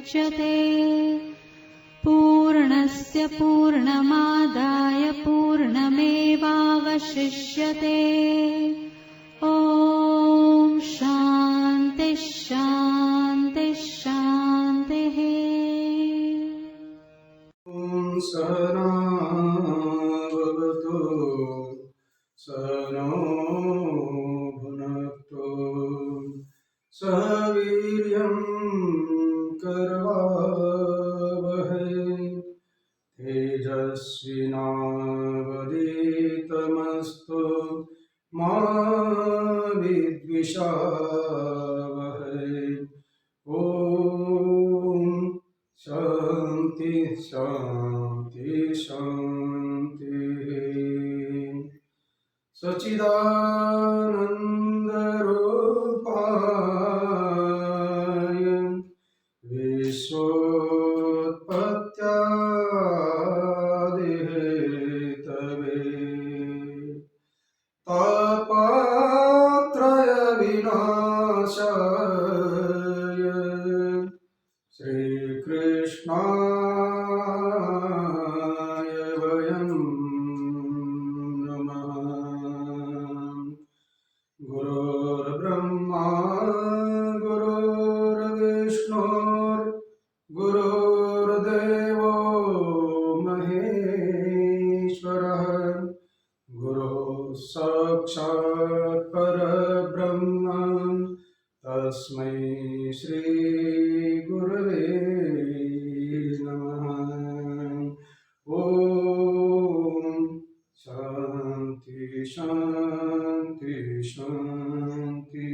मुच्यते। पूर्णस्य पूर्णमादाय पूर्णमेवावशिष्यते। ॐ शान्ति शान्ति शान्तिः। सहना भवतु सहनो भुनक्तु सह वीर्यं करवावहै तेजस्विनावधीतमस्तु मा विद्विषावहै। ॐ शान्ति शान्ति शान्ति। सच्चिदानन्दरूपाय विश्वोत्पत्त्यादिहेतवे तापत्रय विनाशाय श्रीकृष्णाय वयं नमः। गुरुर्ब्रह्मा गुरुर्विष्णुर्गुरुर्देवो महेश्वरः गुरुः साक्षात् परब्रह्म तस्मै श्री गुरवे नमः। ॐ शान्ति शान्ति शान्ति।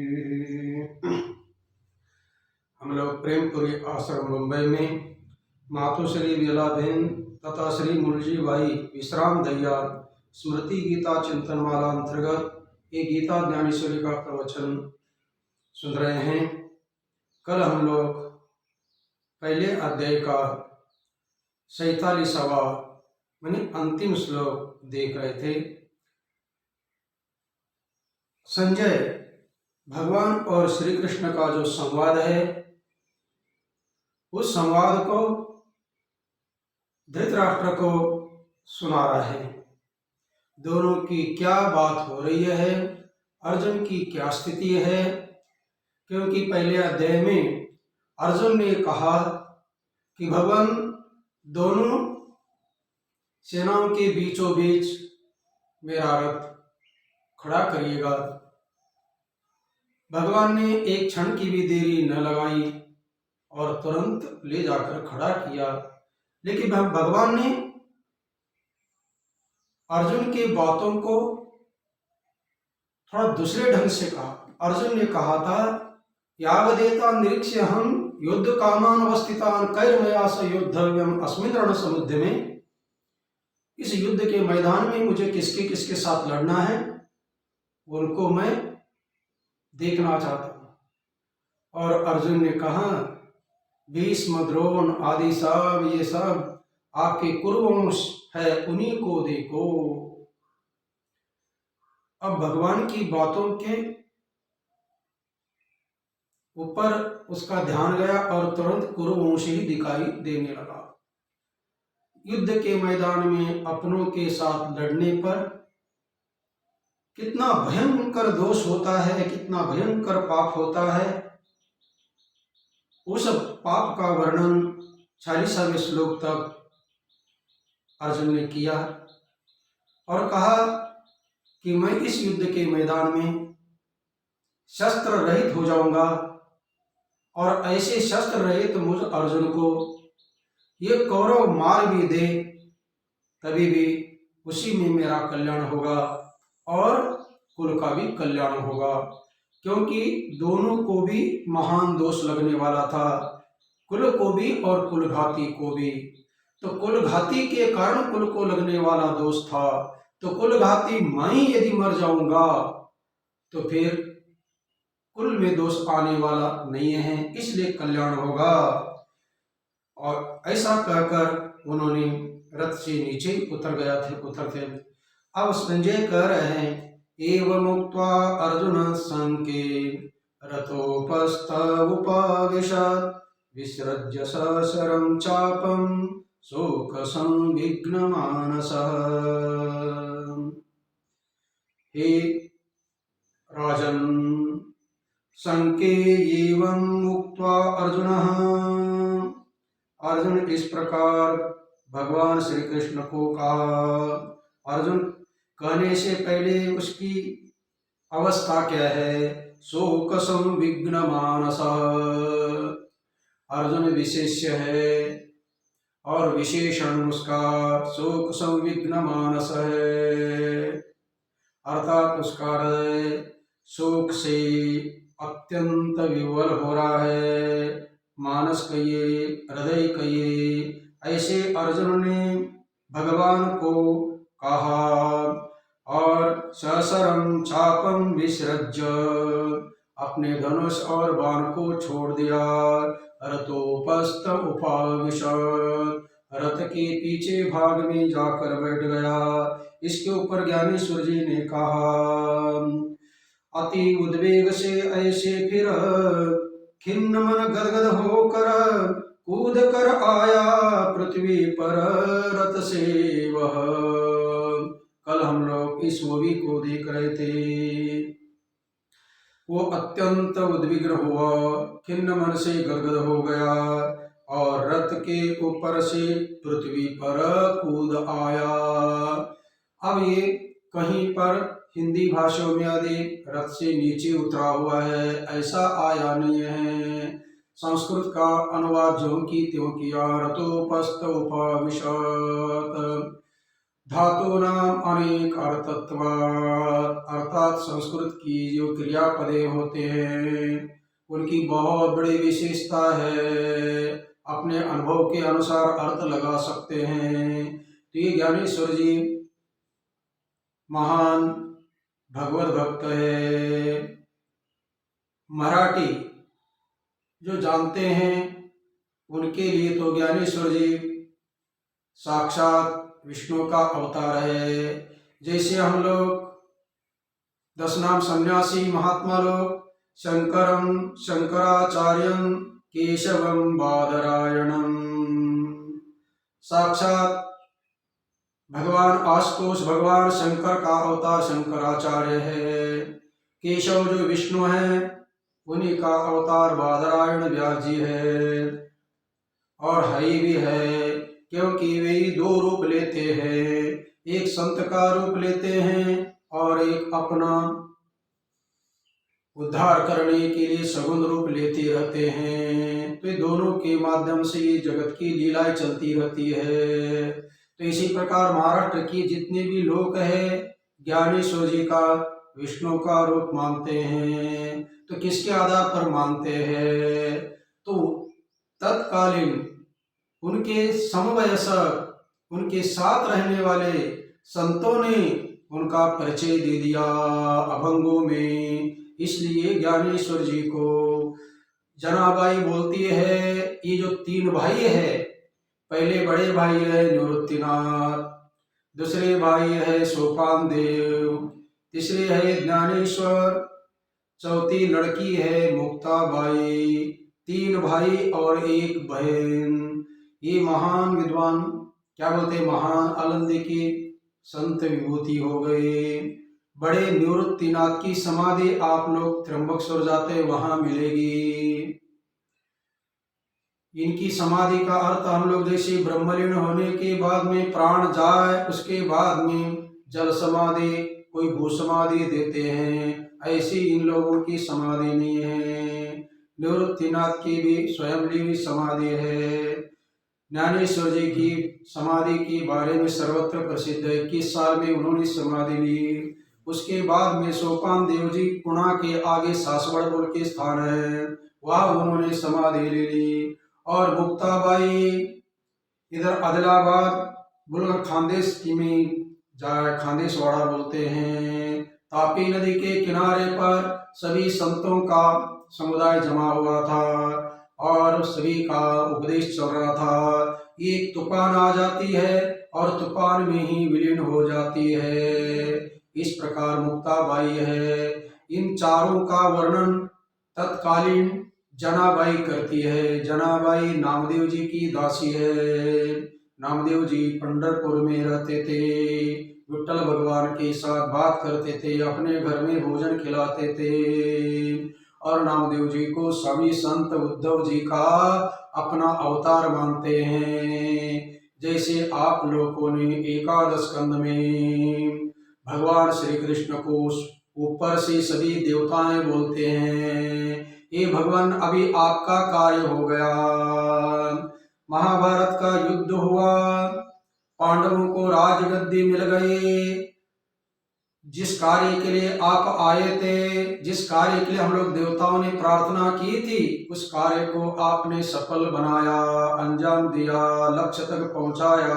हम लोग प्रेमपुरी आश्रम मुंबई में मातोश्री विलाबेन तथा श्री मुलजी भाई विश्राम दैया स्मृति गीता चिंतन माला अंतर्गत एक गीता ज्ञानेश्वरी का प्रवचन सुन रहे हैं। कल हम लोग पहले अध्याय का 47वां यानी अंतिम श्लोक देख रहे थे। संजय भगवान और श्री कृष्ण का जो संवाद है उस संवाद को धृतराष्ट्र को सुना रहा है। दोनों की क्या बात हो रही है, अर्जुन की क्या स्थिति है। क्योंकि पहले अध्याय में अर्जुन ने कहा कि भगवान दोनों सेनाओं के बीचों बीच मेरा रथ खड़ा करिएगा। भगवान ने एक क्षण की भी देरी न लगाई और तुरंत ले जाकर खड़ा किया। लेकिन भगवान ने अर्जुन की बातों को थोड़ा दूसरे ढंग से कहा। अर्जुन ने कहा था यावदेता निरीक्ष्य हम युद्ध कामान अवस्थितान कैर्मया स युद्धव्यम अस्मिन् रणसमुद्र में। इस युद्ध के मैदान में मुझे किसके किसके साथ लड़ना है उनको मैं देखना चाहता हूं। और अर्जुन ने कहा भीष्म द्रोण आदि सब ये सब आपके कुरुवंश है, उन्हीं को देखो। अब भगवान की बातों के ऊपर उसका ध्यान गया और तुरंत कुरुवंश ही दिखाई देने लगा। युद्ध के मैदान में अपनों के साथ लड़ने पर कितना भयंकर दोष होता है, कितना भयंकर पाप होता है। उस पाप का वर्णन 46वें श्लोक तक अर्जुन ने किया और कहा कि मैं इस युद्ध के मैदान में शस्त्र रहित हो जाऊंगा और ऐसे शस्त्र रहित मुझ अर्जुन को ये कौरव मार भी दे तभी भी उसी में मेरा कल्याण होगा और कुल का भी कल्याण होगा। क्योंकि दोनों को भी महान दोष लगने वाला था, कुल को भी और कुलघाती को भी। तो कुलघाती के कारण कुल को लगने वाला दोष था, तो कुलघाती मैं यदि मर जाऊंगा तो फिर कुल में दोष आने वाला नहीं है, इसलिए कल्याण होगा। और ऐसा कहकर उन्होंने रथ से नीचे उतरते। अब संजय कह रहे हैं एवं उक्त्वा अर्जुन संके रथोपस्थ उपावेशत् विसृज्य सशरं चापं शोकसंविघ्नमानसः। हे राजन, एवं उक्त्वा अर्जुनः, अर्जुन इस प्रकार भगवान श्री कृष्ण को कहा। अर्जुन कहने से पहले उसकी अवस्था क्या है? शोक संविघ्न मानस, अर्जुन विशेष्य है और विशेषण उसका शोक संविघ्न मानस है, अर्थात उसका हृदय शोक से अत्यंत विवल हो रहा है। मानस कहिए, हृदय कहिए, ऐसे अर्जुन ने भगवान को कहा। और सशरं चापम विसृज्य, अपने धनुष और बाण को छोड़ दिया। रथोपस्थ उपाविशत्, रथ के पीछे भाग में जाकर बैठ गया। इसके ऊपर ज्ञानेश्वर जी ने कहा, अति उद्वेग से ऐसे फिर खिन्न मन गदगद होकर कूद कर आया पृथ्वी पर रथ से वह। कल हम लोग इस मूवी को देख रहे थे। वो अत्यंत उद्विग्न हुआ, खिन्न मन से गदगद हो गया और रथ के ऊपर से पृथ्वी पर कूद आया। अब ये कहीं पर हिंदी भाषा में आदि रथ से नीचे उतरा हुआ है, ऐसा आया नहीं है। संस्कृत का अनुवाद जो की त्यों किया। रथोपस्थ उपाविशत्, धातु नाम अनेक अर्थत्वात्, अर्थात संस्कृत की जो क्रियापदे होते हैं उनकी बहुत बड़ी विशेषता है, अपने अनुभव के अनुसार अर्थ लगा सकते हैं। तो ये ज्ञानेश्वर जी महान भगवत भक्त है। मराठी जो जानते हैं उनके लिए तो ज्ञानेश्वर जी साक्षात विष्णु का अवतार है। जैसे हम लोग 10 नाम सन्यासी महात्मा लोग शंकरम शंकराचार्यम केशवम बादरायणम, साक्षात भगवान आशुतोष भगवान शंकर का अवतार शंकराचार्य है। केशव जो विष्णु है उन्हीं का अवतार बादरायण व्यास जी है। और हरि भी है, क्योंकि वे 2 रूप लेते हैं, एक संत का रूप लेते हैं और एक अपना उद्धार करने के लिए सगुण रूप लेते रहते हैं। तो दोनों के माध्यम से ये जगत की लीलाएं चलती रहती है। तो इसी प्रकार महाराष्ट्र की जितने भी लोग हैं ज्ञानेश्वर जी का विष्णु का रूप मानते हैं। तो किसके आधार पर मानते हैं? तो तत्कालीन उनके समवयस्क, उनके साथ रहने वाले संतों ने उनका परिचय दे दिया अभंगों में। इसलिए ज्ञानेश्वर जी को जनाबाई बोलती है। ये जो 3 भाई है, पहले बड़े भाई है निवृत्तिनाथ, दूसरे भाई है सोपान देव, तीसरे है ज्ञानेश्वर, चौथी लड़की है मुक्ताबाई, 3 भाई और 1 बहन। ये महान विद्वान, क्या बोलते, महान आनंद की संत विभूति हो गए। बड़े निवृत्तिनाथ की समाधि आप लोग त्र्यंबकेश्वर जाते वहां मिलेगी। इनकी समाधि का अर्थ हम लोग जैसे ब्रह्मलीन होने के बाद में प्राण जाए उसके बाद में जल समाधि, कोई भू समाधि देते हैं, ऐसी इन लोगों की समाधि नहीं है। निवृत्तिनाथ की भी स्वयं समाधि है। ज्ञानेश्वर जी की समाधि के बारे में सर्वत्र प्रसिद्ध है। 21 साल में उन्होंने समाधि ली। उसके बाद में सोपान देव जी पुणे के आगे सासवड़ बोल के स्थान है, वहाँ उन्होंने समाधि ले ली। और मुक्ताबाई इधर आदिलाबाद बुलर खानदेश की में जाए, खानदेशवाड़ा बोलते हैं। तापी नदी के किनारे पर सभी संतों का समुदाय जमा हुआ था और सभी का उपदेश चल रहा था। एक तूफान आ जाती है और तूफान में ही विलीन हो जाती है। इस प्रकार मुक्ताबाई है। इन चारों का वर्णन तत्कालीन जनाबाई करती है। जनाबाई नामदेव जी की दासी है। नामदेव जी पंढरपुर में रहते थे, विठ्ठल भगवान के साथ बात करते थे, अपने घर में भोजन खिलाते थे और नामदेव जी को सभी संत उद्धव जी का अपना अवतार मानते हैं। जैसे आप लोगों ने एकादश स्कंद में भगवान श्री कृष्ण को ऊपर से सभी देवताएं बोलते हैं, ये भगवान अभी आपका कार्य हो गया। महाभारत का युद्ध हुआ, पांडवों को राजगद्दी मिल गई। जिस कार्य के लिए आप आए थे, जिस कार्य के लिए हम लोग देवताओं ने प्रार्थना की थी, उस कार्य को आपने सफल बनाया, अंजाम दिया, लक्ष्य तक पहुंचाया।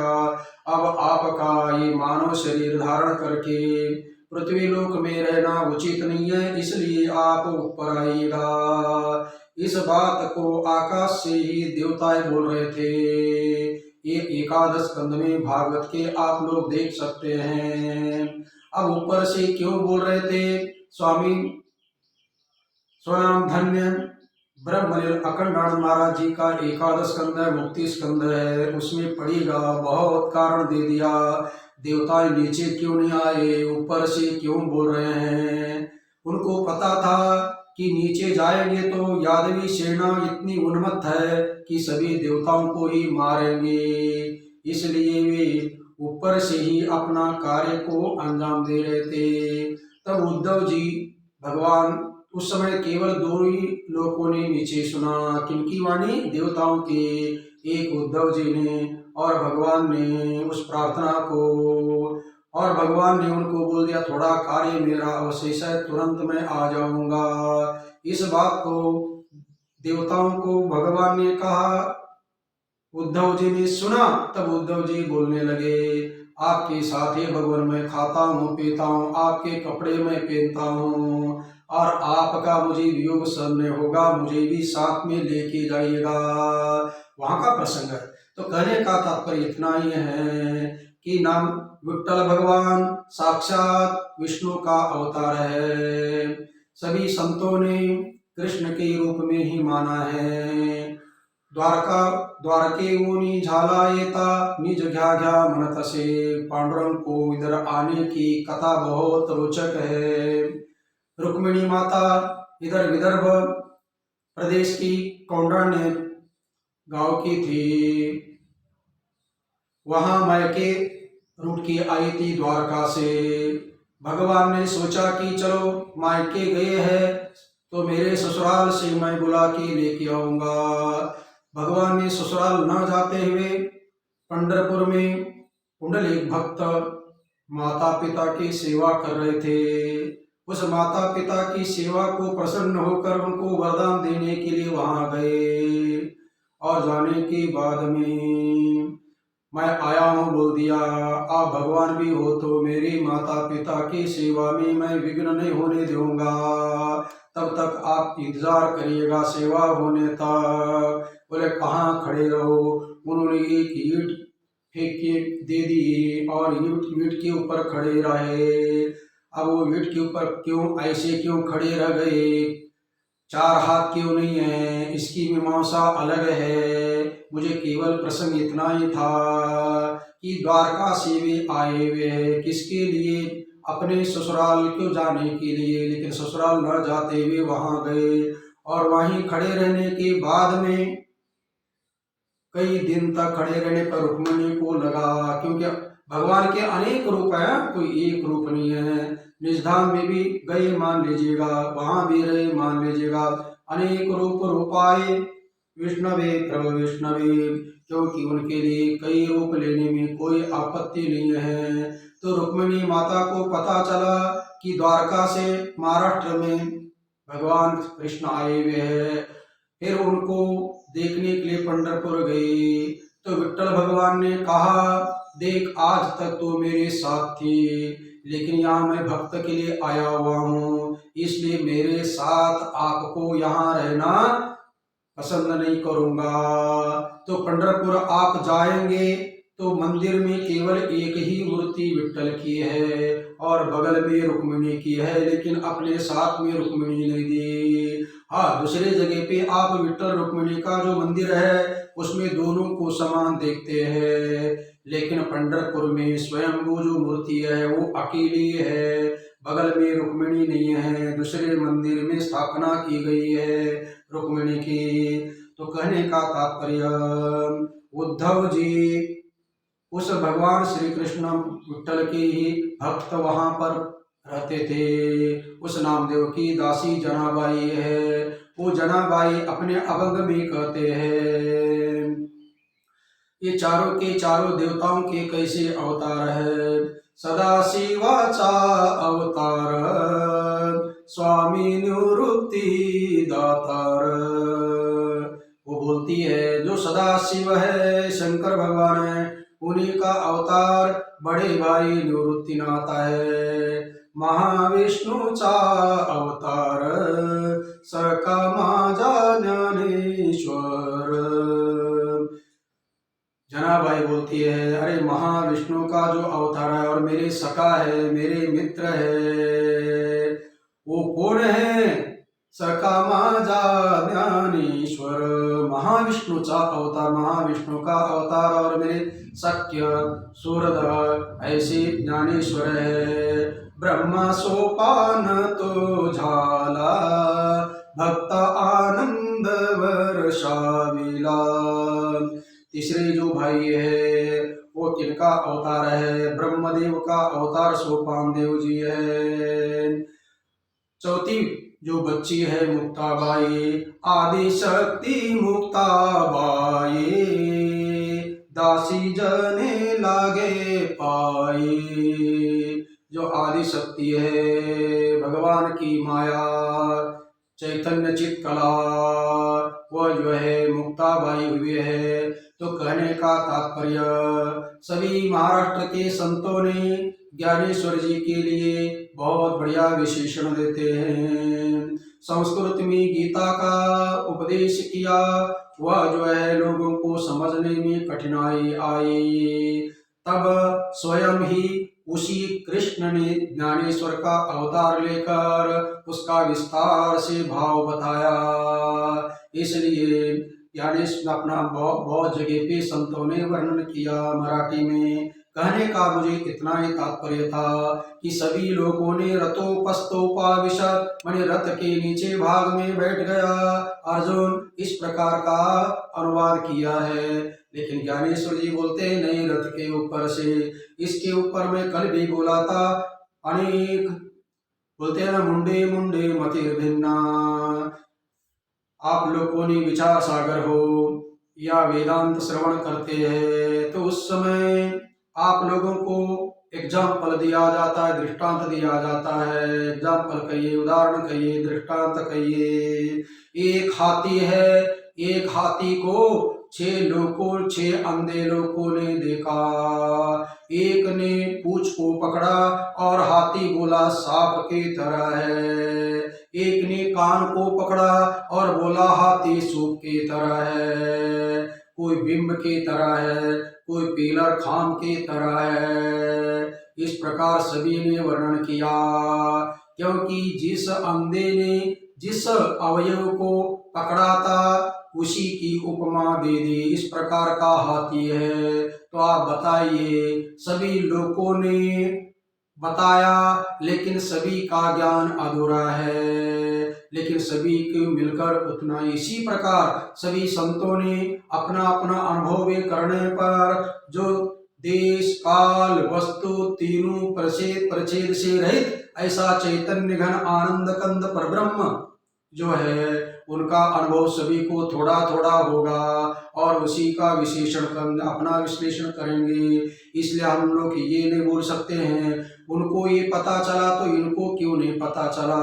अब आपका ये मानव शरीर धारण करके पृथ्वी लोक में रहना उचित नहीं है, इसलिए आप ऊपर आइएगा। इस बात को आकाश से ही देवताएं बोल रहे थे। ये एकादश स्कंद में भागवत के आप लोग देख सकते हैं। अब ऊपर से क्यों बोल रहे थे? स्वामी स्वनाम धन्य ब्रह्मलील अखंडानंद महाराज जी का एकादश स्कंद है, मुक्ति स्कंद है, उसमें पढ़ेगा, बहुत कारण दे दिया। देवताएं नीचे क्यों नहीं आए, ऊपर से क्यों बोल रहे हैं? उनको पता था कि नीचे जाएंगे तो यादवी सेना इतनी उन्मत्त है कि सभी देवताओं को ही मारेंगे, इसलिए वे ऊपर से ही अपना कार्य को अंजाम दे रहे थे। तब उद्धव जी भगवान, उस समय केवल दो ही लोगों ने नीचे सुना। किनकी वाणी? देवताओं के, एक उद्धव जी ने और भगवान ने उस प्रार्थना को, और भगवान ने उनको बोल दिया थोड़ा कार्य मेरा अवशेष है, तुरंत मैं आ जाऊंगा। इस बात को देवताओं को भगवान ने कहा, उद्धव जी ने सुना। तब उद्धव जी बोलने लगे, आपके साथ ही भगवान मैं खाता हूँ पीता हूँ, आपके कपड़े में पहनता हूँ, और आपका मुझे वियोग सहन होगा, मुझे भी साथ में लेके जाइएगा। वहां का प्रसंग है। तो कहने का तात्पर्य इतना ही है कि नाम विठ्ठल भगवान साक्षात विष्णु का अवतार है। सभी संतों ने कृष्ण के रूप में ही माना है। द्वारके ऊनी झाला येता निज घ्या घ्या मनत से। पांडुरंग को इधर आने की कथा बहुत रोचक है। रुक्मिणी माता इधर विदर्भ प्रदेश की कौंडण्य गांव की थी, वहां मायके रूट की आई थी द्वारका से। भगवान ने सोचा कि चलो मायके गए हैं तो मेरे ससुराल से मैं बुला के लेके आऊंगा। भगवान ने ससुराल न जाते हुए पंढरपुर में पुंडलीक भक्त माता पिता की सेवा कर रहे थे। उस माता पिता की सेवा को प्रसन्न होकर उनको वरदान देने के लिए वहां गए, और जाने के बाद में मैं आया हूँ बोल दिया। आप भगवान भी हो तो मेरी माता पिता की सेवा में मैं विघ्न नहीं होने दूंगा, तब तक आप इंतजार करिएगा सेवा होने तक। बोले कहाँ खड़े रहो? उन्होंने एक ईंट फेंक के दे दी और ईंट के ऊपर खड़े रहे। अब वो ईंट के ऊपर क्यों ऐसे क्यों खड़े रह गए? चार हाथ क्यों नहीं है? इसकी मीमांसा अलग है। मुझे केवल प्रसंग इतना ही था कि द्वारका से वे आए हुए हैं किसके लिए? अपने ससुराल क्यों जाने के लिए, लेकिन ससुराल न जाते हुए वहां गए, और वहीं खड़े रहने के बाद में कई दिन तक खड़े रहने पर रुक्मिणी को लगा, क्योंकि भगवान के अनेक रूप हैं, कोई एक रूप नहीं है। निजधाम में भी गए मान लीजिएगा, वहां भी रहे मान लीजिएगा, अनेक रूपाए विष्णवे प्रभु विष्णवे, क्योंकि उनके लिए कई रूप लेने में कोई आपत्ति नहीं है। तो रुक्मिणी माता को पता चला कि द्वारका से महाराष्ट्र में भगवान कृष्ण आए हुए हैं। फिर उनको देखने के लिए पंढरपुर गए तो विठ्ठल भगवान ने कहा, देख आज तक तो मेरे साथ थी, लेकिन यहाँ मैं भक्त के लिए आया हुआ हूँ, इसलिए मेरे साथ आपको यहाँ रहना पसंद नहीं करूँगा। तो पंढरपुर आप जाएंगे तो मंदिर में केवल एक ही मूर्ति विट्ठल की है और बगल में रुक्मिणी की है, लेकिन अपने साथ में रुक्मिणी नहीं दी। हाँ, दूसरे जगह पे आप विट्ठल रुक्मिणी का जो मंदिर है उसमें दोनों को समान देखते हैं, लेकिन पंढरपुर में स्वयंभू जो मूर्ति है वो अकेली है, बगल में रुक्मिणी नहीं है, दूसरे मंदिर में स्थापना की गई है रुक्मिणी की। तो कहने का तात्पर्य, उद्धव जी उस भगवान श्री कृष्ण विट्ठल के ही भक्त वहां पर रहते थे। उस नामदेव की दासी जनाबाई है, वो जनाबाई अपने अभंग में कहते हैं, ये चारों के चारों देवताओं के कैसे अवतार है। सदा शिवाचा अवतार, स्वामी निवृत्ति दातार। वो बोलती है जो सदा शिव है, शंकर भगवान है, उन्हीं का अवतार बड़े भाई निवृत्तिनाथ है। महाविष्णुचा अवतार, सका माजा ज्ञानेश्वर। जनाबाई बोलती है, अरे महाविष्णु का जो अवतार है और मेरे सखा है, मेरे मित्र है, वो कौन है? सका माजा ज्ञानेश्वर। महाविष्णुचा अवतार, महाविष्णु का अवतार और मेरे सख्य सूरद ऐसे ज्ञानेश्वर है। ब्रह्मा सोपान तो झाला, भक्त आनंद वर्षाविला। तीसरे जो भाई है वो किनका अवतार है? ब्रह्मदेव का अवतार सोपान देव जी है। चौथी जो बच्ची है मुक्ताबाई, आदि शक्ति मुक्ताबाई, दासी जने लागे पाई। जो आदि शक्ति है, भगवान की माया, चैतन्य चित कला, वह जो है मुक्ताबाई हुई है। तो कहने का तात्पर्य, सभी महाराष्ट्र के संतों ने ज्ञानेश्वर जी के लिए बहुत बढ़िया विशेषण देते हैं। संस्कृत में गीता का उपदेश किया, वह जो है लोगों को समझने में कठिनाई आई, तब स्वयं ही उसी कृष्ण ने ज्ञानेश्वर का अवतार लेकर उसका विस्तार से भाव बताया। इसलिए ज्ञानेश्वर अपना बहुत जगह पे संतों ने वर्णन किया मराठी में। कहने का मुझे इतना ही तात्पर्य था कि सभी लोगों ने रथोपस्थोपाविशत, माने रथ के नीचे भाग में बैठ गया अर्जुन, इस प्रकार का अनुवाद किया है। लेकिन ज्ञानेश्वर जी बोलते हैं नहीं, रथ के ऊपर से। इसके ऊपर मैं कल भी बोला था, अनेक बोलते हैं ना, मुंडे मुंडे मतिर भिन्ना। आप लोगों ने विचार सागर हो या वेदांत श्रवण करते हैं तो उस समय आप लोगों को एग्जाम्पल दिया जाता है, दृष्टांत दिया जाता है। एग्जाम्पल कहिए, उदाहरण कहिए, दृष्टांत कहिए। एक हाथी है, एक हाथी को 6 अंधे लोगों ने देखा। एक ने पूंछ को पकड़ा और हाथी बोला सांप की तरह है। एक ने कान को पकड़ा और बोला हाथी सूप की तरह है। कोई बिंब की तरह है, कोई पीलर खान की तरह है। इस प्रकार सभी ने वर्णन किया, क्योंकि जिस अंधे ने जिस अवयव को पकड़ा था उसी की उपमा दे दी। इस प्रकार का हाथी है। तो आप बताइए, सभी लोगों ने बताया लेकिन सभी का ज्ञान अधूरा है, लेकिन सभी को मिलकर उतना। इसी प्रकार सभी संतों ने अपना अपना अनुभव करने पर जो देश काल वस्तु तीनों प्रच्छेद से रहित ऐसा चैतन्य घन आनंद कंद परब्रह्म जो है उनका अनुभव सभी को थोड़ा थोड़ा होगा और उसी का विशेषण अपना विश्लेषण करेंगे। इसलिए हम लोग ये नहीं बोल सकते हैं उनको ये पता चला तो इनको क्यों नहीं पता चला।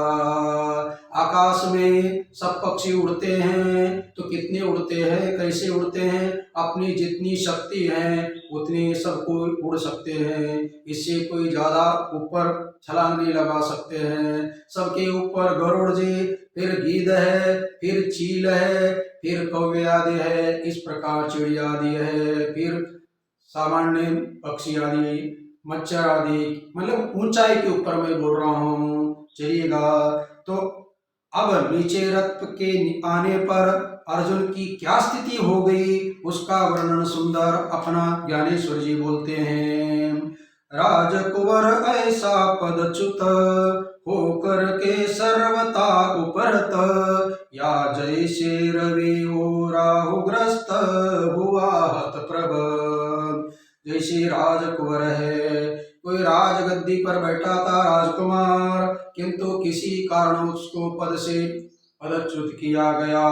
आकाश में सब पक्षी उड़ते हैं तो कितने उड़ते हैं, कैसे उड़ते हैं? अपनी जितनी शक्ति है उतनी सबको उड़ सकते हैं। इससे कोई ज्यादा ऊपर छलांग नहीं लगा सकते हैं। सबके ऊपर गरुड़ जी, फिर गीद है, फिर चील है, फिर कौवे आदि है, इस प्रकार चिड़िया आदि है, फिर सामान्य पक्षी आदि, मच्छर आदि, मतलब ऊंचाई के ऊपर मैं बोल रहा हूँ, चलिएगा। तो अब नीचे रथ के आने पर अर्जुन की क्या स्थिति हो गई, उसका वर्णन सुंदर अपना ज्ञानेश्वर जी बोलते हैं। राजकुंवर ऐसा पदच्युत, होकर के सर्वथा उपरत, या जैसे रवि हो राहुग्रस्त, हुआ हतप्रभ। जैसे राजकुंवर है, कोई राजगद्दी पर बैठा था राजकुमार, किंतु किसी कारण उसको पद से पदच्युत किया गया,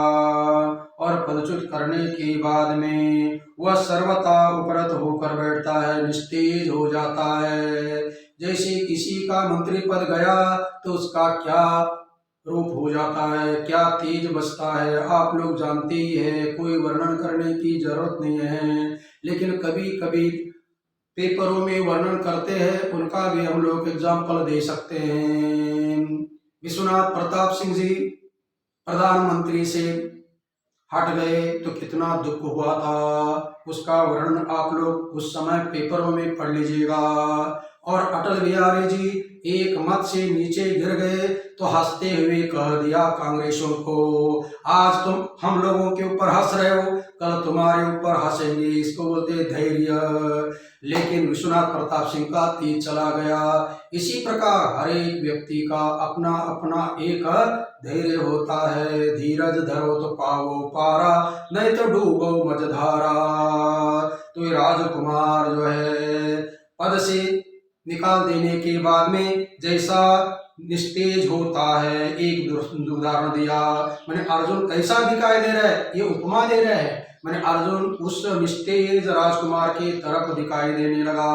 और पदच्युत करने के बाद में वह सर्वथा उपरत होकर बैठता है, निस्तेज हो जाता है। जैसे किसी का मंत्री पद गया तो उसका क्या रूप हो जाता है, क्या तेज बसता है, आप लोग जानते ही है, कोई वर्णन करने की जरूरत नहीं है। लेकिन कभी कभी पेपरों में वर्णन करते हैं, उनका भी हम लोग एग्जाम्पल दे सकते हैं। विश्वनाथ प्रताप सिंह जी प्रधानमंत्री से हट गए तो कितना दुख हुआ था, उसका वर्णन आप लोग उस समय पेपरों में पढ़ लीजिएगा। और अटल बिहारी जी एक मत से नीचे गिर गए तो हंसते हुए कह दिया कांग्रेसों को, आज तुम हम लोगों के ऊपर हंस रहे हो, कल तुम्हारे ऊपर हंसेंगे, इसको बोलते धैर्य। लेकिन विश्वनाथ प्रताप सिंह का तीर चला गया। इसी प्रकार हर एक व्यक्ति का अपना अपना एक धैर्य होता है। धीरज धरो तो पावो पारा, नहीं तो डूबो मझधारा। तो ये राजकुमार जो है पद से निकाल देने के बाद में जैसा निस्तेज होता है, एक उदाहरण दिया, मैंने अर्जुन कैसा दिखाई दे रहा है, ये उपमा दे रहा है। मैंने अर्जुन उस निस्तेज राजकुमार की तरफ दिखाई देने लगा,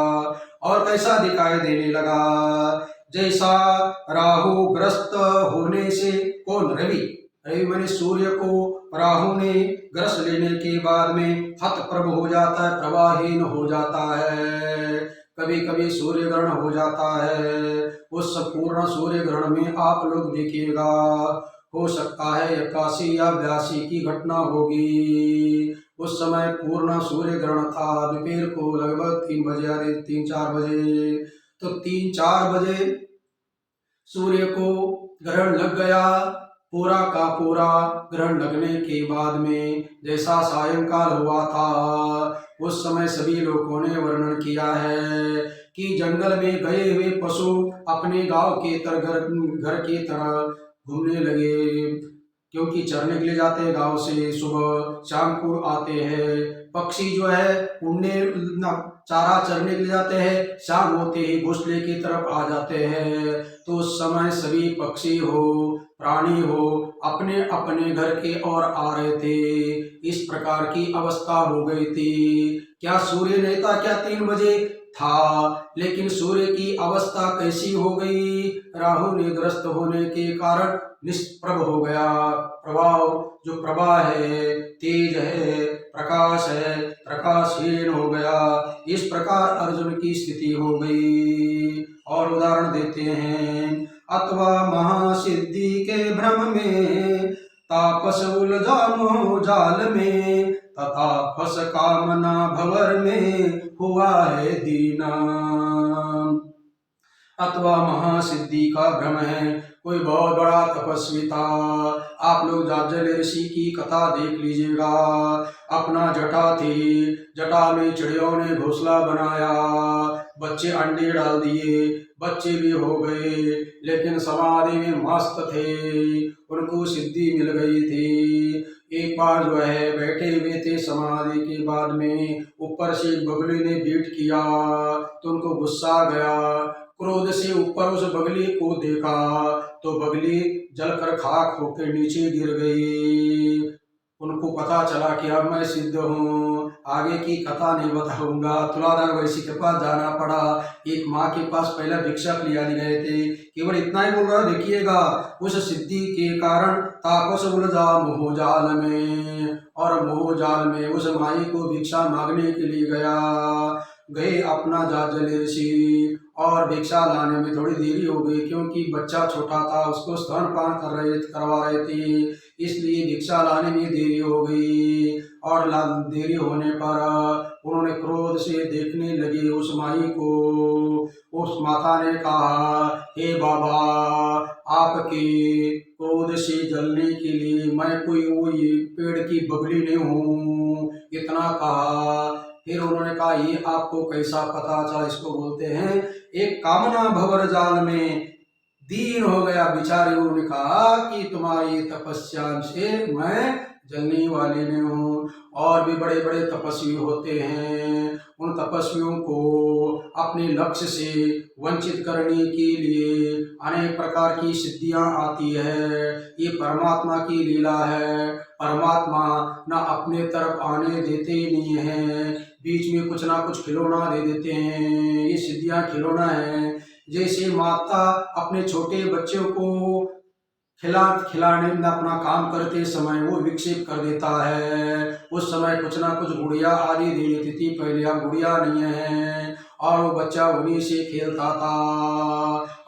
और कैसा दिखाई देने लगा, जैसा राहु ग्रस्त होने से, कौन, रवि, रवि मैंने सूर्य को राहु ने ग्रस लेने के बाद में हतप्रभ हो जाता है, प्रवाहीन हो जाता है, कभी कभी सूर्य ग्रहण हो जाता है। उस पूर्ण सूर्य ग्रहण में आप लोग देखिएगा, हो सकता है 81 या 82 की घटना होगी। उस समय पूर्ण सूर्य ग्रहण था, दोपहर को लगभग 3 बजे, 3-4 बजे, तो 3-4 बजे सूर्य को ग्रहण लग गया। पूरा का पूरा ग्रहण लगने के बाद में जैसा सायंकाल हुआ था, उस समय सभी लोगों ने वर्णन किया है कि जंगल में गए हुए पशु अपने गांव के तरह, घर की तरह घूमने लगे, क्योंकि चरने के लिए जाते हैं गांव से, सुबह शाम को आते हैं। पक्षी जो है उड़ने चारा चरने के लिए जाते हैं, शाम होते ही घोंसले की तरफ आ जाते हैं। तो उस समय सभी पक्षी हो, प्राणी हो, अपने अपने घर के ओर आ रहे थे। इस प्रकार की अवस्था हो गई थी। क्या सूर्य नहीं था क्या 3 बजे? था, लेकिन सूर्य की अवस्था कैसी हो गई? राहु ने ग्रस्त होने के कारण निष्प्रभ हो गया। प्रभाव जो प्रभा है, तेज है, प्रकाश है, प्रकाशहीन हो गया। इस प्रकार अर्जुन की स्थिति हो गई। और उदाहरण देते हैं, अथवा महासिद्धि के भ्रम में, तापस उलझा मोह जाल में, तथा फस कामना भंवर में, हुआ है दीना। अथवा महासिद्धि का भ्रम है, कोई बहुत बड़ा तपस्वी था। आप लोग जाज्जल ऋषि की कथा देख लीजिएगा। अपना जटा थी, जटा में चिड़ियों ने घोंसला बनाया, बच्चे अंडे डाल दिए, बच्चे भी हो गए, लेकिन समाधि में मस्त थे, उनको सिद्धि मिल गई थी। एक बार जो है बैठे हुए थे समाधि के बाद में, ऊपर से बगली ने बीट किया तो उनको गुस्सा गया। क्रोध से ऊपर उस बगली को देखा तो बगली जलकर खाक होकर नीचे गिर गई। उनको पता चला कि अब मैं सिद्ध हूँ, आगे की कथा नहीं बताऊंगा। तुलाधर वैश्य के पास जाना पड़ा। एक माँ के पास पहले भिक्षक लिया गए थे, केवल इतना ही बोल रहा, देखिएगा उस सिद्धि के कारण तापस उलझा मोह जाल में, और मोह जाल में उस माई को भिक्षा मांगने के लिए गए अपना जाज्जल ऋषि, और भिक्षा लाने में थोड़ी देरी हो गई, क्योंकि बच्चा छोटा था, उसको स्तनपान करवा रहे थे, इसलिए भिक्षा लाने में देरी हो गई। और देरी होने पर उन्होंने क्रोध से देखने लगे उस माई को। उस माता ने कहा, हे बाबा, आपके क्रोध से जलने के लिए मैं कोई वो ये पेड़ की बबली नहीं हूँ। इतना कहा। फिर उन्होंने कहा, ये आपको कैसा पता चला? इसको बोलते हैं एक कामना भंवर जाल में दीन हो गया बेचारे। उन्होंने कहा कि तुम्हारी तपस्या से मैं जलने वाले नहीं हूँ। और भी बड़े बड़े तपस्वी होते हैं, उन तपस्वियों को अपने लक्ष्य से वंचित करने के लिए अनेक प्रकार की सिद्धियां आती है। ये परमात्मा की लीला है। परमात्मा ना अपने तरफ आने देते ही नहीं है, बीच में कुछ ना कुछ खिलौना दे देते हैं। ये सिद्धियां खिलौना है। जैसे माता अपने छोटे बच्चों को खिलाने में अपना काम करते समय वो विक्षेप कर देता है। उस समय कुछ ना कुछ गुड़िया आदि दे देती थी, पहले अब गुड़िया नहीं है, और वो बच्चा उन्हीं से खेलता था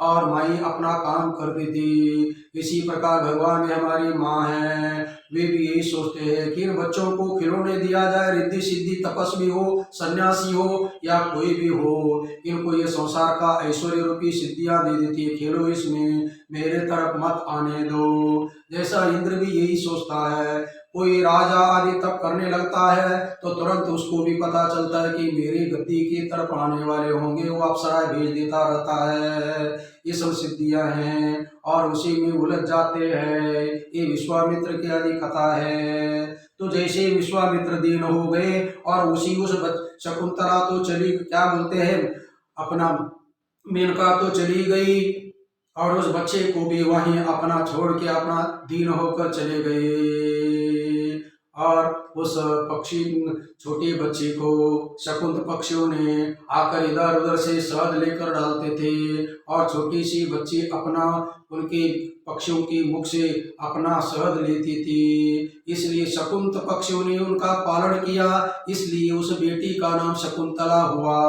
और माई अपना काम करती थी। इसी प्रकार भगवान भी हमारी माँ है, वे भी यही सोचते हैं कि इन बच्चों को खिलौने दिया जाए, रिद्धि सिद्धि, तपस्वी हो, सन्यासी हो या कोई भी हो, इनको ये संसार का ऐश्वर्य रूपी सिद्धियां दे देती है, खेलो इसमें, मेरे तरफ मत आने दो। जैसा इंद्र भी यही सोचता है। कोई राजा आदि तप करने लगता है तो तुरंत उसको भी पता चलता है कि मेरी गद्दी की तरफ आने वाले होंगे, वो अप्सराएं भेज देता रहता है। ये सब सिद्धियां हैं और उसी में उलझ जाते हैं। ये विश्वामित्र की आदि कथा है। तो जैसे विश्वामित्र दीन हो गए और उसी उस शकुंतला तो चली, क्या बोलते हैं, अपना मेनका तो चली गई और उस बच्चे को भी वहीं अपना छोड़ के अपना दीन होकर चले गए। और उस पक्षी छोटे बच्चे को शकुंत पक्षियों ने आकर इधर उधर से शहद लेकर डालते थे और छोटी सी बच्ची अपना उनके पक्षियों की मुख से अपना शहद लेती थी। इसलिए शकुंत पक्षियों ने उनका पालन किया, इसलिए उस बेटी का नाम शकुंतला हुआ।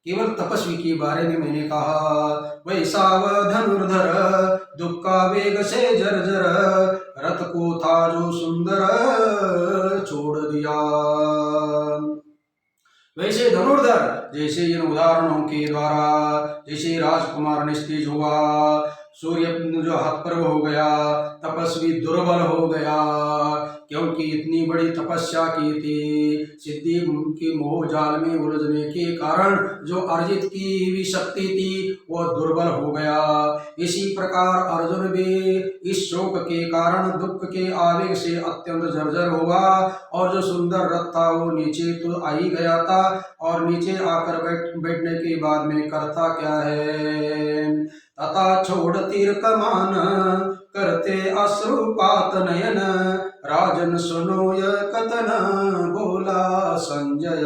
केवल तपस्वी के बारे में मैंने कहा। वैसाव धनुर्धर दुक्का वेग से जर्जर, रथ को था जो सुंदर छोड़ दिया। वैसे धनुर्धर, जैसे इन उदाहरणों के द्वारा, जैसे राजकुमार निस्तेज हुआ, सूर्य जो हतप्रभ हो गया, तपस्वी दुर्बल हो गया, क्योंकि इतनी बड़ी तपस्या की थी, सिद्धि की मोह जाल में उलझने के कारण जो अर्जित की हुई शक्ति थी वह दुर्बल हो गया। इसी प्रकार अर्जुन भी इस शोक के कारण, दुख के आवेग से अत्यंत जर्जर हुआ और जो सुंदर रथ था वो नीचे तो आ ही गया था, और नीचे आकर बैठने के बाद में करता क्या है, तथा छोड़ तीर कमान करते अश्रुपात नयन, राजन सुनो यह कथन बोला संजय।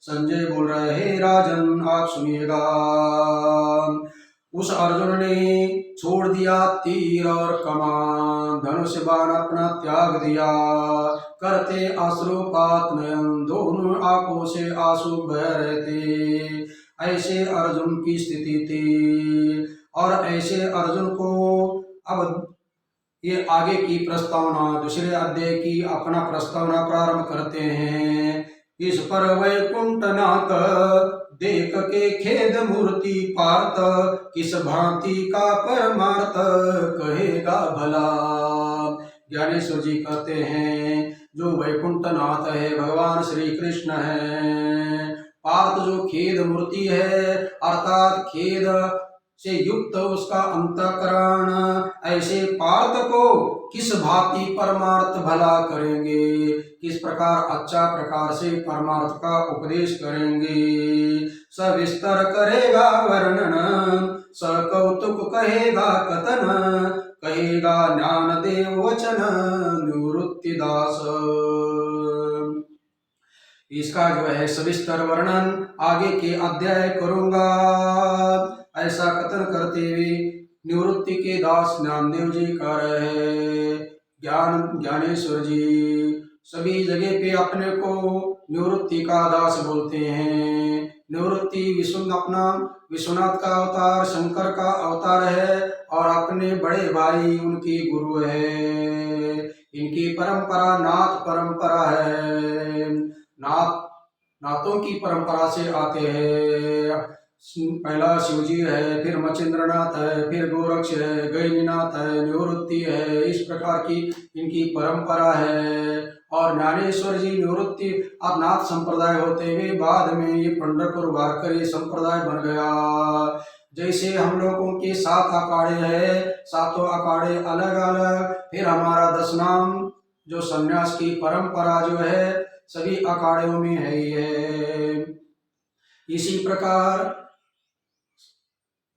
संजय बोल रहे हैं, राजन आप सुनिएगा। उस अर्जुन ने छोड़ दिया तीर और कमान, धनुष बाण अपना त्याग दिया, करते अश्रुपात नयन, दोनों आंखों से आंसू बह रहे थे। ऐसे अर्जुन की स्थिति थी। और ऐसे अर्जुन को अब ये आगे की प्रस्तावना, दूसरे अध्याय की अपना प्रस्तावना प्रारंभ करते हैं। इस पर वैकुंठनाथ देख के खेद मूर्ति पार्थ, किस भांति का परमार्थ कहेगा भला। ज्ञानेश्वर जी कहते हैं, जो वैकुंठनाथ है भगवान श्री कृष्ण है, पार्थ जो खेद मूर्ति है, अर्थात खेद से युक्त उसका अंतःकरण, ऐसे पार्थ को किस भांति परमार्थ भला करेंगे, किस प्रकार अच्छा प्रकार से परमार्थ का उपदेश करेंगे। सविस्तर करेगा वर्णन, सकौतुक कहेगा कथन, कहेगा ज्ञान देव वचन निवृत्तिदास। इसका जो है सविस्तर वर्णन आगे के अध्याय करूंगा। ऐसा कथन करते हुए निवृत्ति के दास ज्ञानदेव जी कह रहे हैं। ज्ञानेश्वर जी सभी जगह पे अपने को निवृत्ति का दास बोलते हैं। निवृत्ति विष्णु अपना विश्वनाथ का अवतार शंकर का अवतार है और अपने बड़े भाई उनकी गुरु है। इनकी परंपरा नाथ परंपरा है। नाथ नाथों की परंपरा से आते हैं। पहला शिवजी है, फिर मचिंद्रनाथ है, फिर गोरक्ष है, गैनीनाथ है, निवृत्ति है। इस प्रकार की इनकी परंपरा है। और ज्ञानेश्वर जी निवृत्ति और नाथ संप्रदाय होते हुए बाद में ये पंढरपुर वारकरी संप्रदाय बन गया। जैसे हम लोगों के 7 अखाड़े हैं, सातों अखाड़े अलग अलग, फिर हमारा 10 नाम जो सन्यास की परंपरा जो है सभी अखाड़ों में है ही है। इसी प्रकार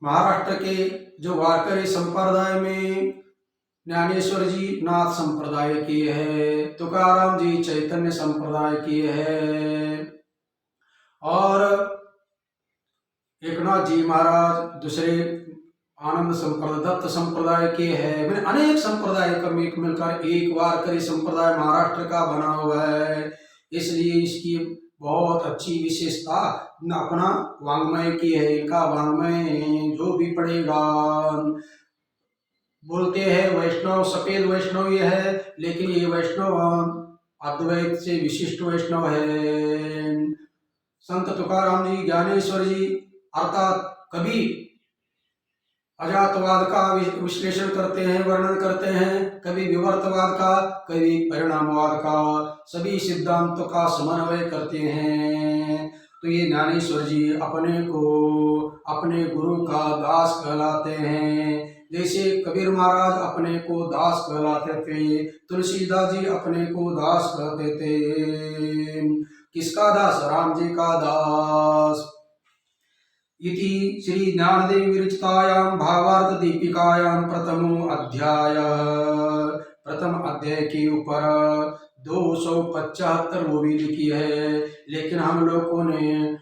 महाराष्ट्र के जो वारकरी संप्रदाय में ज्ञानेश्वर जी नाथ संप्रदाय की है, तुकाराम जी चैतन्य संप्रदाय की है और एकनाथ जी महाराज दूसरे आनंद संप्रदाय दत्त संप्रदाय के है। मैंने अनेक संप्रदाय का मिलकर एक वारकरी संप्रदाय महाराष्ट्र का बना हुआ है। इसलिए इसकी बहुत अच्छी विशेषता अपना वांग्मय की है। इनका वांग्मय जो भी पढ़ेगा, बोलते हैं वैष्णव सफेद वैष्णव ये है, लेकिन ये वैष्णव अद्वैत से विशिष्ट वैष्णव है। संत तुकाराम जी ज्ञानेश्वर जी अर्थात कभी अजातवाद का विश्लेषण करते हैं, वर्णन करते हैं, कभी विवर्तवाद का, कभी परिणामवाद का, सभी सिद्धांतों का समन्वय करते हैं। तो ये ज्ञानेश्वर जी अपने को अपने गुरु का दास कहलाते हैं। जैसे कबीर महाराज अपने को दास कहलाते थे, तुलसीदास जी अपने को दास कहते थे। किसका दास? राम जी का दास। इति श्री ज्ञानदेव विरचितायां भावार्थ दीपिकायां प्रथम अध्याय के ऊपर 275 वो भी लिखी है, लेकिन हम लोगों ने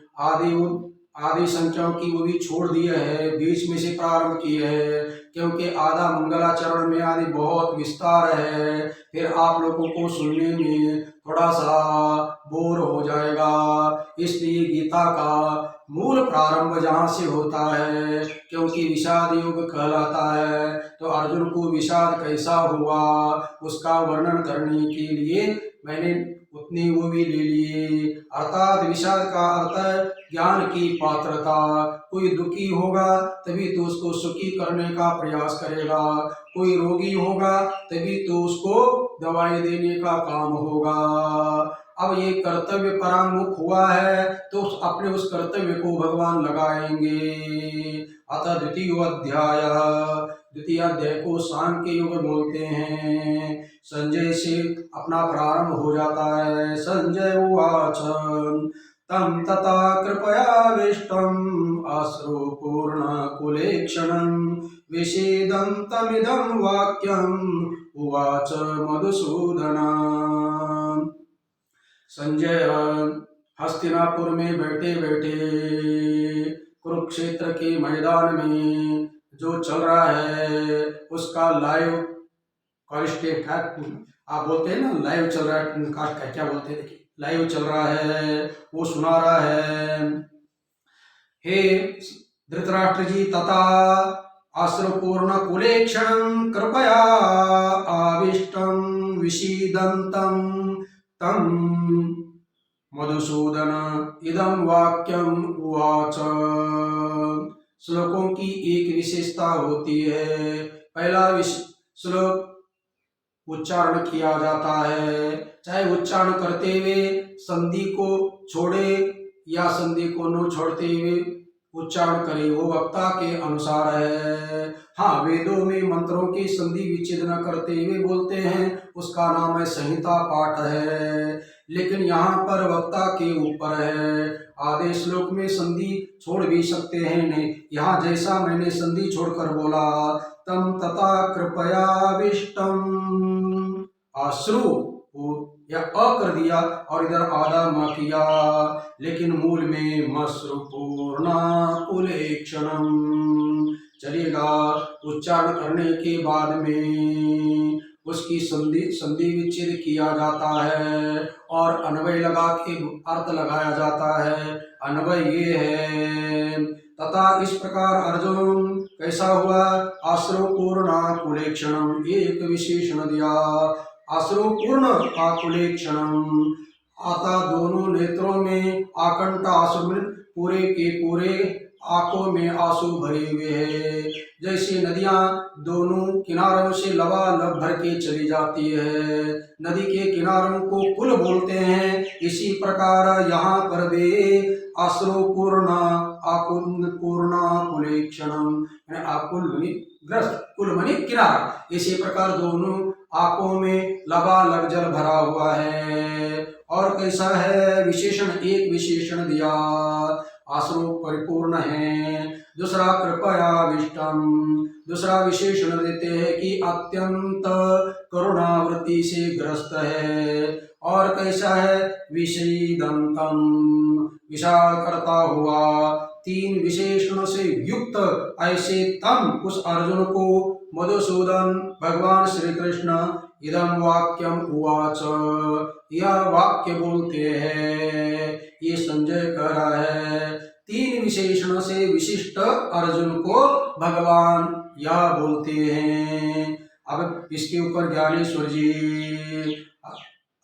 आदि संख्याओं की वो भी छोड़ दी है, बीच में से प्रारंभ की है, क्योंकि आधा मंगलाचरण में आदि बहुत विस्तार है, फिर आप लोगों को सुनने में थोड़ा सा बोर हो जाएगा। इसलिए गीता का मूल प्रारंभ जहाँ से होता है, क्योंकि विषाद युग कहलाता है, तो अर्जुन को विषाद कैसा हुआ उसका वर्णन करने के लिए मैंने उतनी वो भी ले लिए। अर्थात विषाद का अर्थ है ज्ञान की पात्रता। कोई दुखी होगा तभी तो उसको सुखी करने का प्रयास करेगा, कोई रोगी होगा तभी तो उसको दवाई देने का काम होगा। अब ये कर्तव्य परामुख हुआ है तो अपने उस कर्तव्य को भगवान लगाएंगे। अतः द्वितीय अध्याय को सांख्य योग बोलते हैं। संजय से अपना प्रारंभ हो जाता है। संजय उवाच तम तथा कृपयाविष्टम् अश्रुपूर्णकुलेक्षणं विषीदन्तमिदं वाक्यम् उवाच मधुसूदन। संजय हस्तिनापुर में बैठे बैठे कुरुक्षेत्र के मैदान में जो चल रहा है उसका लाइव कास्ट, आप बोलते हैं ना लाइव चल रहा है, कास्ट का क्या बोलते हैं, देखिए लाइव चल रहा है, वो सुना रहा है। हे धृतराष्ट्र जी तथा अश्रुपूर्ण कुलेक्षणं कृपया आविष्टं विषीदन्तं तम मधुसूदन इदं वाक्यम उवाच। श्लोकों की एक विशेषता होती है। पहला श्लोक उच्चारण किया जाता है, चाहे उच्चारण करते हुए संधि को छोड़े या संधि को न छोड़ते हुए उच्चारण करे, वो वक्ता के अनुसार है। हाँ, वेदों में मंत्रों की संधि विच्छेद न करते हुए बोलते हैं, उसका नाम है संहिता पाठ है। लेकिन यहाँ पर वक्ता के ऊपर है। आधे श्लोक में संधि छोड़ भी सकते हैं, नहीं यहाँ जैसा मैंने संधि छोड़कर बोला तम तथा कृपयाविष्टम, अश्रु या अ कर दिया और इधर आधा म किया, लेकिन मूल में मश्रुपूर्ण कुलेक्षणम चलेगा। उच्चारण करने के बाद में उसकी संधि संधि विच्छेद किया जाता है और अन्वय लगा के अर्थ लगाया जाता है। अन्वय ये है, तथा इस प्रकार अर्जुन कैसा हुआ, आश्रव पूर्ण आकुलेक्षणम, एक विशेषण दिया। आश्रव पूर्ण आकुलेक्षणम आता दोनों नेत्रों में आकंठ आंसू में पूरे के पूरे आंखों में आंसू भरे हुए हैं। जैसे नदियां दोनों किनारों से लबालब भर के चली जाती है, नदी के किनारों को कुल बोलते हैं, इसी प्रकार यहाँ पर भी आश्रो पूर्ण आकुल पूर्ण कुलेक्षणम, आकुल मनी ग्रस्त, कुल मनी किनारा, इसी प्रकार दोनों आंखों में लबालब जल भरा हुआ है। और कैसा है, विशेषण एक विशेषण दिया, आश्रो परिपूर्ण है। दूसरा कृपयाविष्टम, दूसरा विशेषण देते हैं कि अत्यंत करुणावृत्ति से ग्रस्त है। और कैसा है, विषीदंतम, विशाल करता हुआ। तीन विशेषणों से युक्त ऐसे तम उस अर्जुन को मधुसूदन भगवान श्री कृष्ण इदम वाक्यम उवाच, यह वाक्य बोलते हैं, ये संजय कह रहा है। तीन विशेषणों से विशिष्ट अर्जुन को भगवान यह बोलते हैं। अब इसके ऊपर ज्ञानेश्वर जी,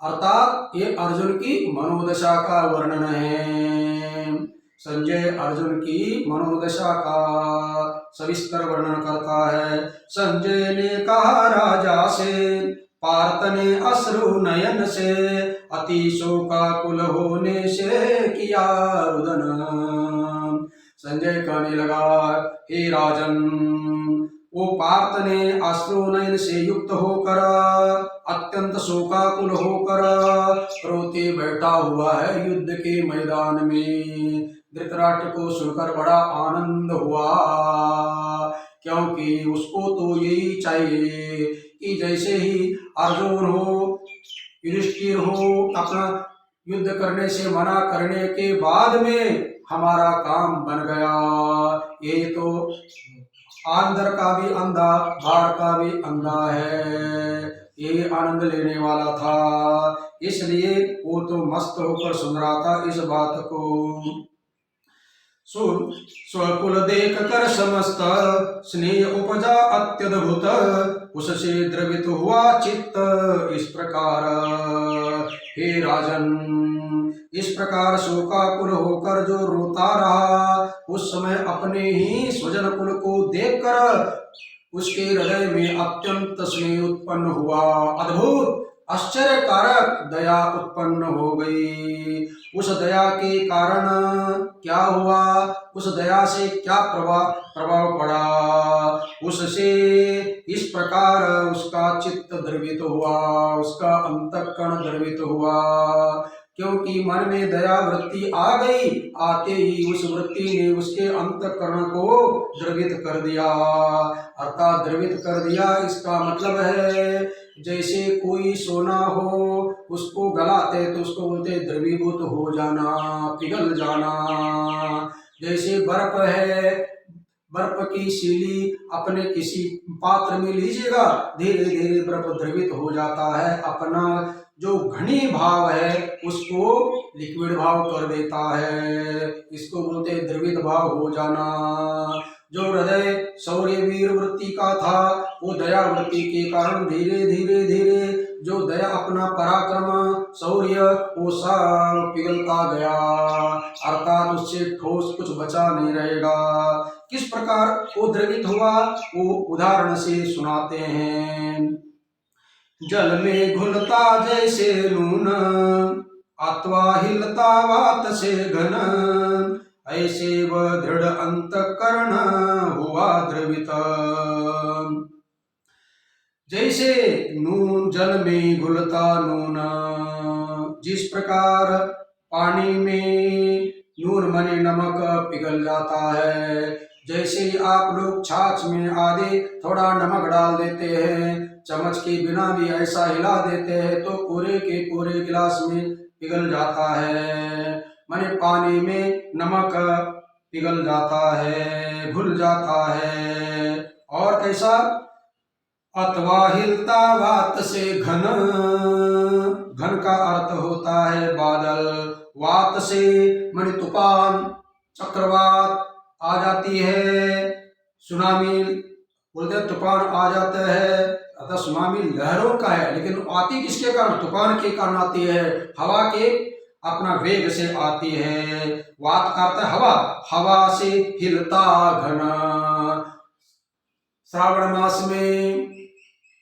अर्थात ये अर्जुन की मनोदशा का वर्णन है। संजय अर्जुन की मनोदशा का सविस्तर वर्णन करता है। संजय ने कहा राजा से, पार्थ ने अश्रु नयन से, अति शोकाकुल होने से किया रुदन। संजय कहने लगा, हे राजन, वो पार्थ ने अश्रु नयन से युक्त होकर अत्यंत शोकाकुल होकर रोते बैठा हुआ है युद्ध के मैदान में। धृतराष्ट्र को सुनकर बड़ा आनंद हुआ, क्योंकि उसको तो यही चाहिए कि जैसे ही अर्जुन हो, युधिष्ठिर हो, अपना युद्ध करने से मना करने के बाद में हमारा काम बन गया। ये तो अंदर का भी अंधा, बाहर का भी अंधा है, ये आनंद लेने वाला था, इसलिए वो तो मस्त होकर सुन रहा था इस बात को। स्वकुल देख कर समस्त स्नेह उपजा अत्यद्भुत, उससे द्रवित हुआ चित्त इस प्रकार। हे राजन, इस प्रकार शोकाकुल होकर जो रोता रहा, उस समय अपने ही स्वजन कुल को देखकर उसके हृदय में अत्यंत स्नेह उत्पन्न हुआ, अद्भुत आश्चर्यकारक दया उत्पन्न हो गई। उस दया के कारण क्या हुआ, उस दया से क्या प्रभाव पड़ा, उससे इस प्रकार उसका चित्त द्रवित हुआ, उसका अंतःकरण द्रवित हुआ, क्योंकि मन में दया वृत्ति आ गई, आते ही उस वृत्ति ने उसके अंतःकरण को द्रवित कर दिया। अर्थात द्रवित कर दिया, इसका मतलब है जैसे कोई सोना हो, उसको गलाते तो उसको बोलते द्रवीभूत हो जाना, पिघल जाना। जैसे बर्फ है, बर्फ की शीली अपने किसी पात्र में लीजिएगा, धीरे धीरे बर्फ द्रवित हो जाता है, अपना जो घनी भाव है उसको लिक्विड भाव कर देता है, इसको बोलते हैं द्रवित भाव हो जाना। जो हृदय शौर्य वीर वृत्ति का था, वो दया वृत्ति के कारण धीरे धीरे धीरे जो दया अपना पराक्रम शौर्य वो सब पिघलता गया, अर्थात उससे ठोस कुछ बचा नहीं रहेगा। किस प्रकार वो द्रवित हुआ, वो उदाहरण से सुनाते हैं। जल में घुलता जैसे नून, अथवा हिलता वात से घन, ऐसे वह दृढ़ अंतःकरण हुआ द्रवित। जैसे नून जल में घुलता नून, जिस प्रकार पानी में नून माने नमक पिघल जाता है, जैसे ही आप लोग छाछ में आधे थोड़ा नमक डाल देते हैं, चम्मच के बिना भी ऐसा हिला देते हैं तो पूरे के पूरे गिलास में पिघल जाता है। माने पानी में नमक पिघल जाता है, घुल जाता है। और कैसा अथवा हिलता वात से घन, घन का अर्थ होता है बादल, वात से माने तूफान, चक्रवात आ जाती है, सुनामी बोलते हैं तूफान आ जाता है, अतः सुनामी लहरों का है, लेकिन आती किसके कारण? तूफान के कारण आती है, हवा के अपना वेग से आती है। वात का अर्थ है हवा, हवा से हिलता घन। श्रावण मास में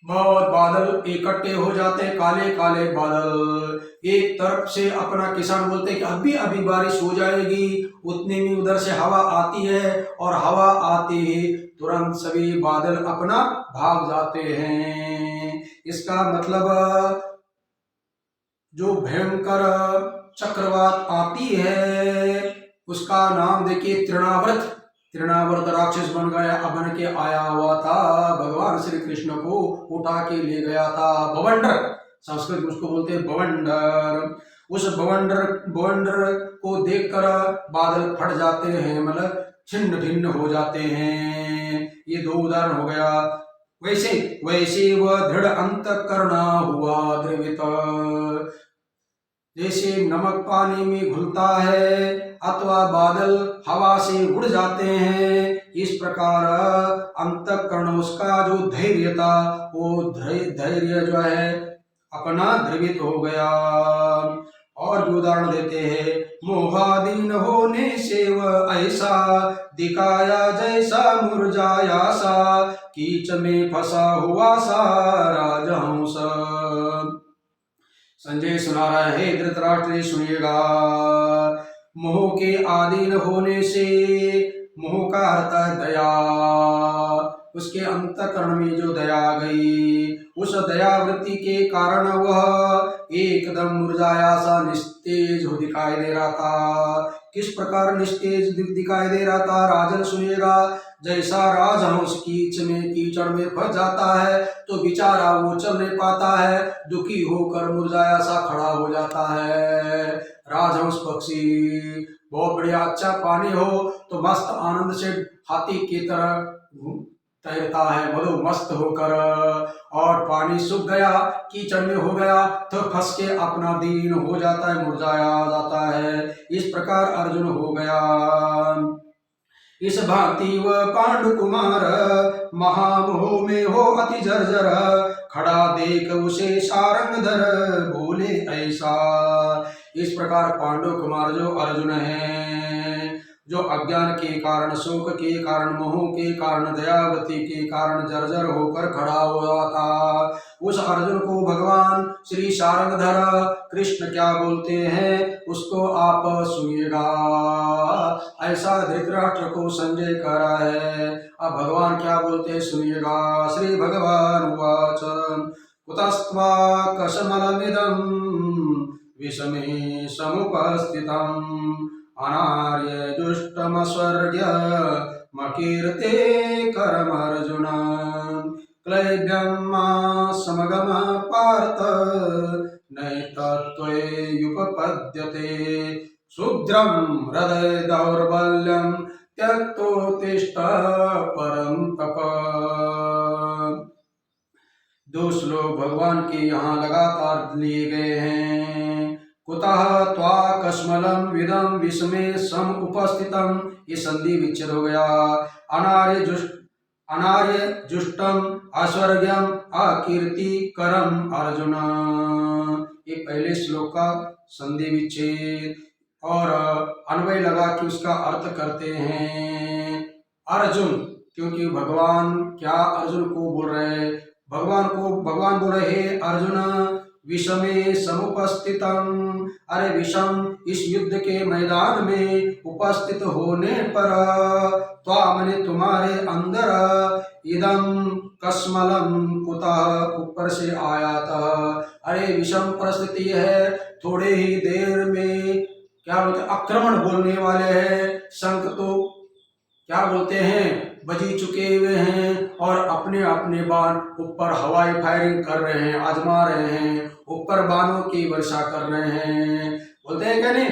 बहुत बादल इकट्ठे हो जाते हैं, काले काले बादल, एक तरफ से अपना किसान बोलते हैं कि अभी अभी बारिश हो जाएगी, उतने में उधर से हवा आती है और हवा आते ही तुरंत सभी बादल अपना भाग जाते हैं। इसका मतलब जो भयंकर चक्रवात आती है उसका नाम देखिए तृणावर्त, तृणावर्त राक्षस बन गया, बन के आया हुआ था, भगवान श्री कृष्ण को उठा के ले गया था। बवंडर, संस्कृत में उसको बोलते हैं बवंडर। उस बवंडर को देखकर बादल फट जाते हैं, मतलब छिन्न भिन्न हो जाते हैं। ये दो उदाहरण हो गया। वैसे वैसे वह दृढ़ अंतःकरण हुआ द्रवित, जैसे नमक पानी में घुलता है अथवा बादल हवा से उड़ जाते हैं, इस प्रकार अंतःकरण उसका जो धैर्य था वो धैर्य जो है अपना द्रवित हो गया। और भी उदाहरण देते हैं, मोहाधीन होने से वह ऐसा दिखाया जैसा मुरझाया सा, कीच में फंसा हुआ सा राजहंस। संजय सुना रहा है, धृतराष्ट्र सुनिएगा। मोह के अधीन होने से, मोह का अर्थ है दया, उसके अंतःकरण में जो दया आ गई, उस दयावृत्ति के कारण वह एकदम मुरझाया सा निस्तेज हो दिखाई दे रहा था। किस प्रकार निस्तेज दिखाई दे रहा था? राजन सुनिएगा, जैसा राजहंस कीचड़ में फंस जाता है तो बेचारा वो चल नहीं पाता है, दुखी होकर मुरझाया सा खड़ा हो जाता है। राजहंस पक्षी बहुत बढ़िया, अच्छा पानी हो तो मस्त आनंद से हाथी की तरह तैरता है, मधु मस्त होकर, और पानी सूख गया, कीचड़ में हो गया तो फंस के अपना दीन हो जाता है, मुरझाया जाता है। इस प्रकार अर्जुन हो गया। इस भांति वह पांडु कुमार महामोह में हो अति जर्जर, खड़ा देख उसे सारंगधर बोले ऐसा। इस प्रकार पांडु कुमार जो अर्जुन है, जो अज्ञान के कारण, शोक के कारण, मोह के कारण, दयावती के कारण जर्जर होकर खड़ा हुआ था, उस अर्जुन को भगवान श्री सारंगधर कृष्ण क्या बोलते हैं उसको आप सुनिएगा। ऐसा धृतराष्ट्र को संजय कह रहा है। अब भगवान क्या बोलते हैं सुनिएगा। श्री भगवान उवाच कुतस्त्वा कशमलमिदं विषमे समुपस्थितम् अनार्य दुष्टमस्वर्ग्य मकीर्ते करमर्जुन क्लैब्यं समगम पार्थ नैतत्त्वयुपपद्यते शुद्रं हृदय दौर्बल्यं त्यक्तोत्तिष्ठ परन्तप। दो श्लोक भगवान के यहाँ लगातार लिए गए हैं। कुतः त्वा कस्मलं विदं विषमे सम उपस्थितम, ये संधि विच्छेद हो गया। अनार्य जुष्टम अस्वर्ग्यम अकीर्ति करम अर्जुन, ये पहले श्लोक का संधि विच्छेद, और अन्वय लगा कि उसका अर्थ करते हैं अर्जुन, क्योंकि भगवान क्या अर्जुन को बोल रहे हैं, भगवान बोल रहे हे अर्जुन विषमे समुपस्थितम, अरे विषम इस युद्ध के मैदान में उपस्थित होने पर, त्वामने तुम्हारे अंदर, इदम कस्मलम कुतः ऊपर से आया था, अरे विषम परिस्थिति है, थोड़े ही देर में क्या बोलते आक्रमण बोलने वाले हैं, शंख तो क्या बोलते हैं बजी चुके हुए हैं, और अपने अपने बाण ऊपर हवाई फायरिंग कर रहे हैं, आजमा रहे हैं, ऊपर बाणों की वर्षा कर रहे हैं, बोलते हैं क्या नहीं,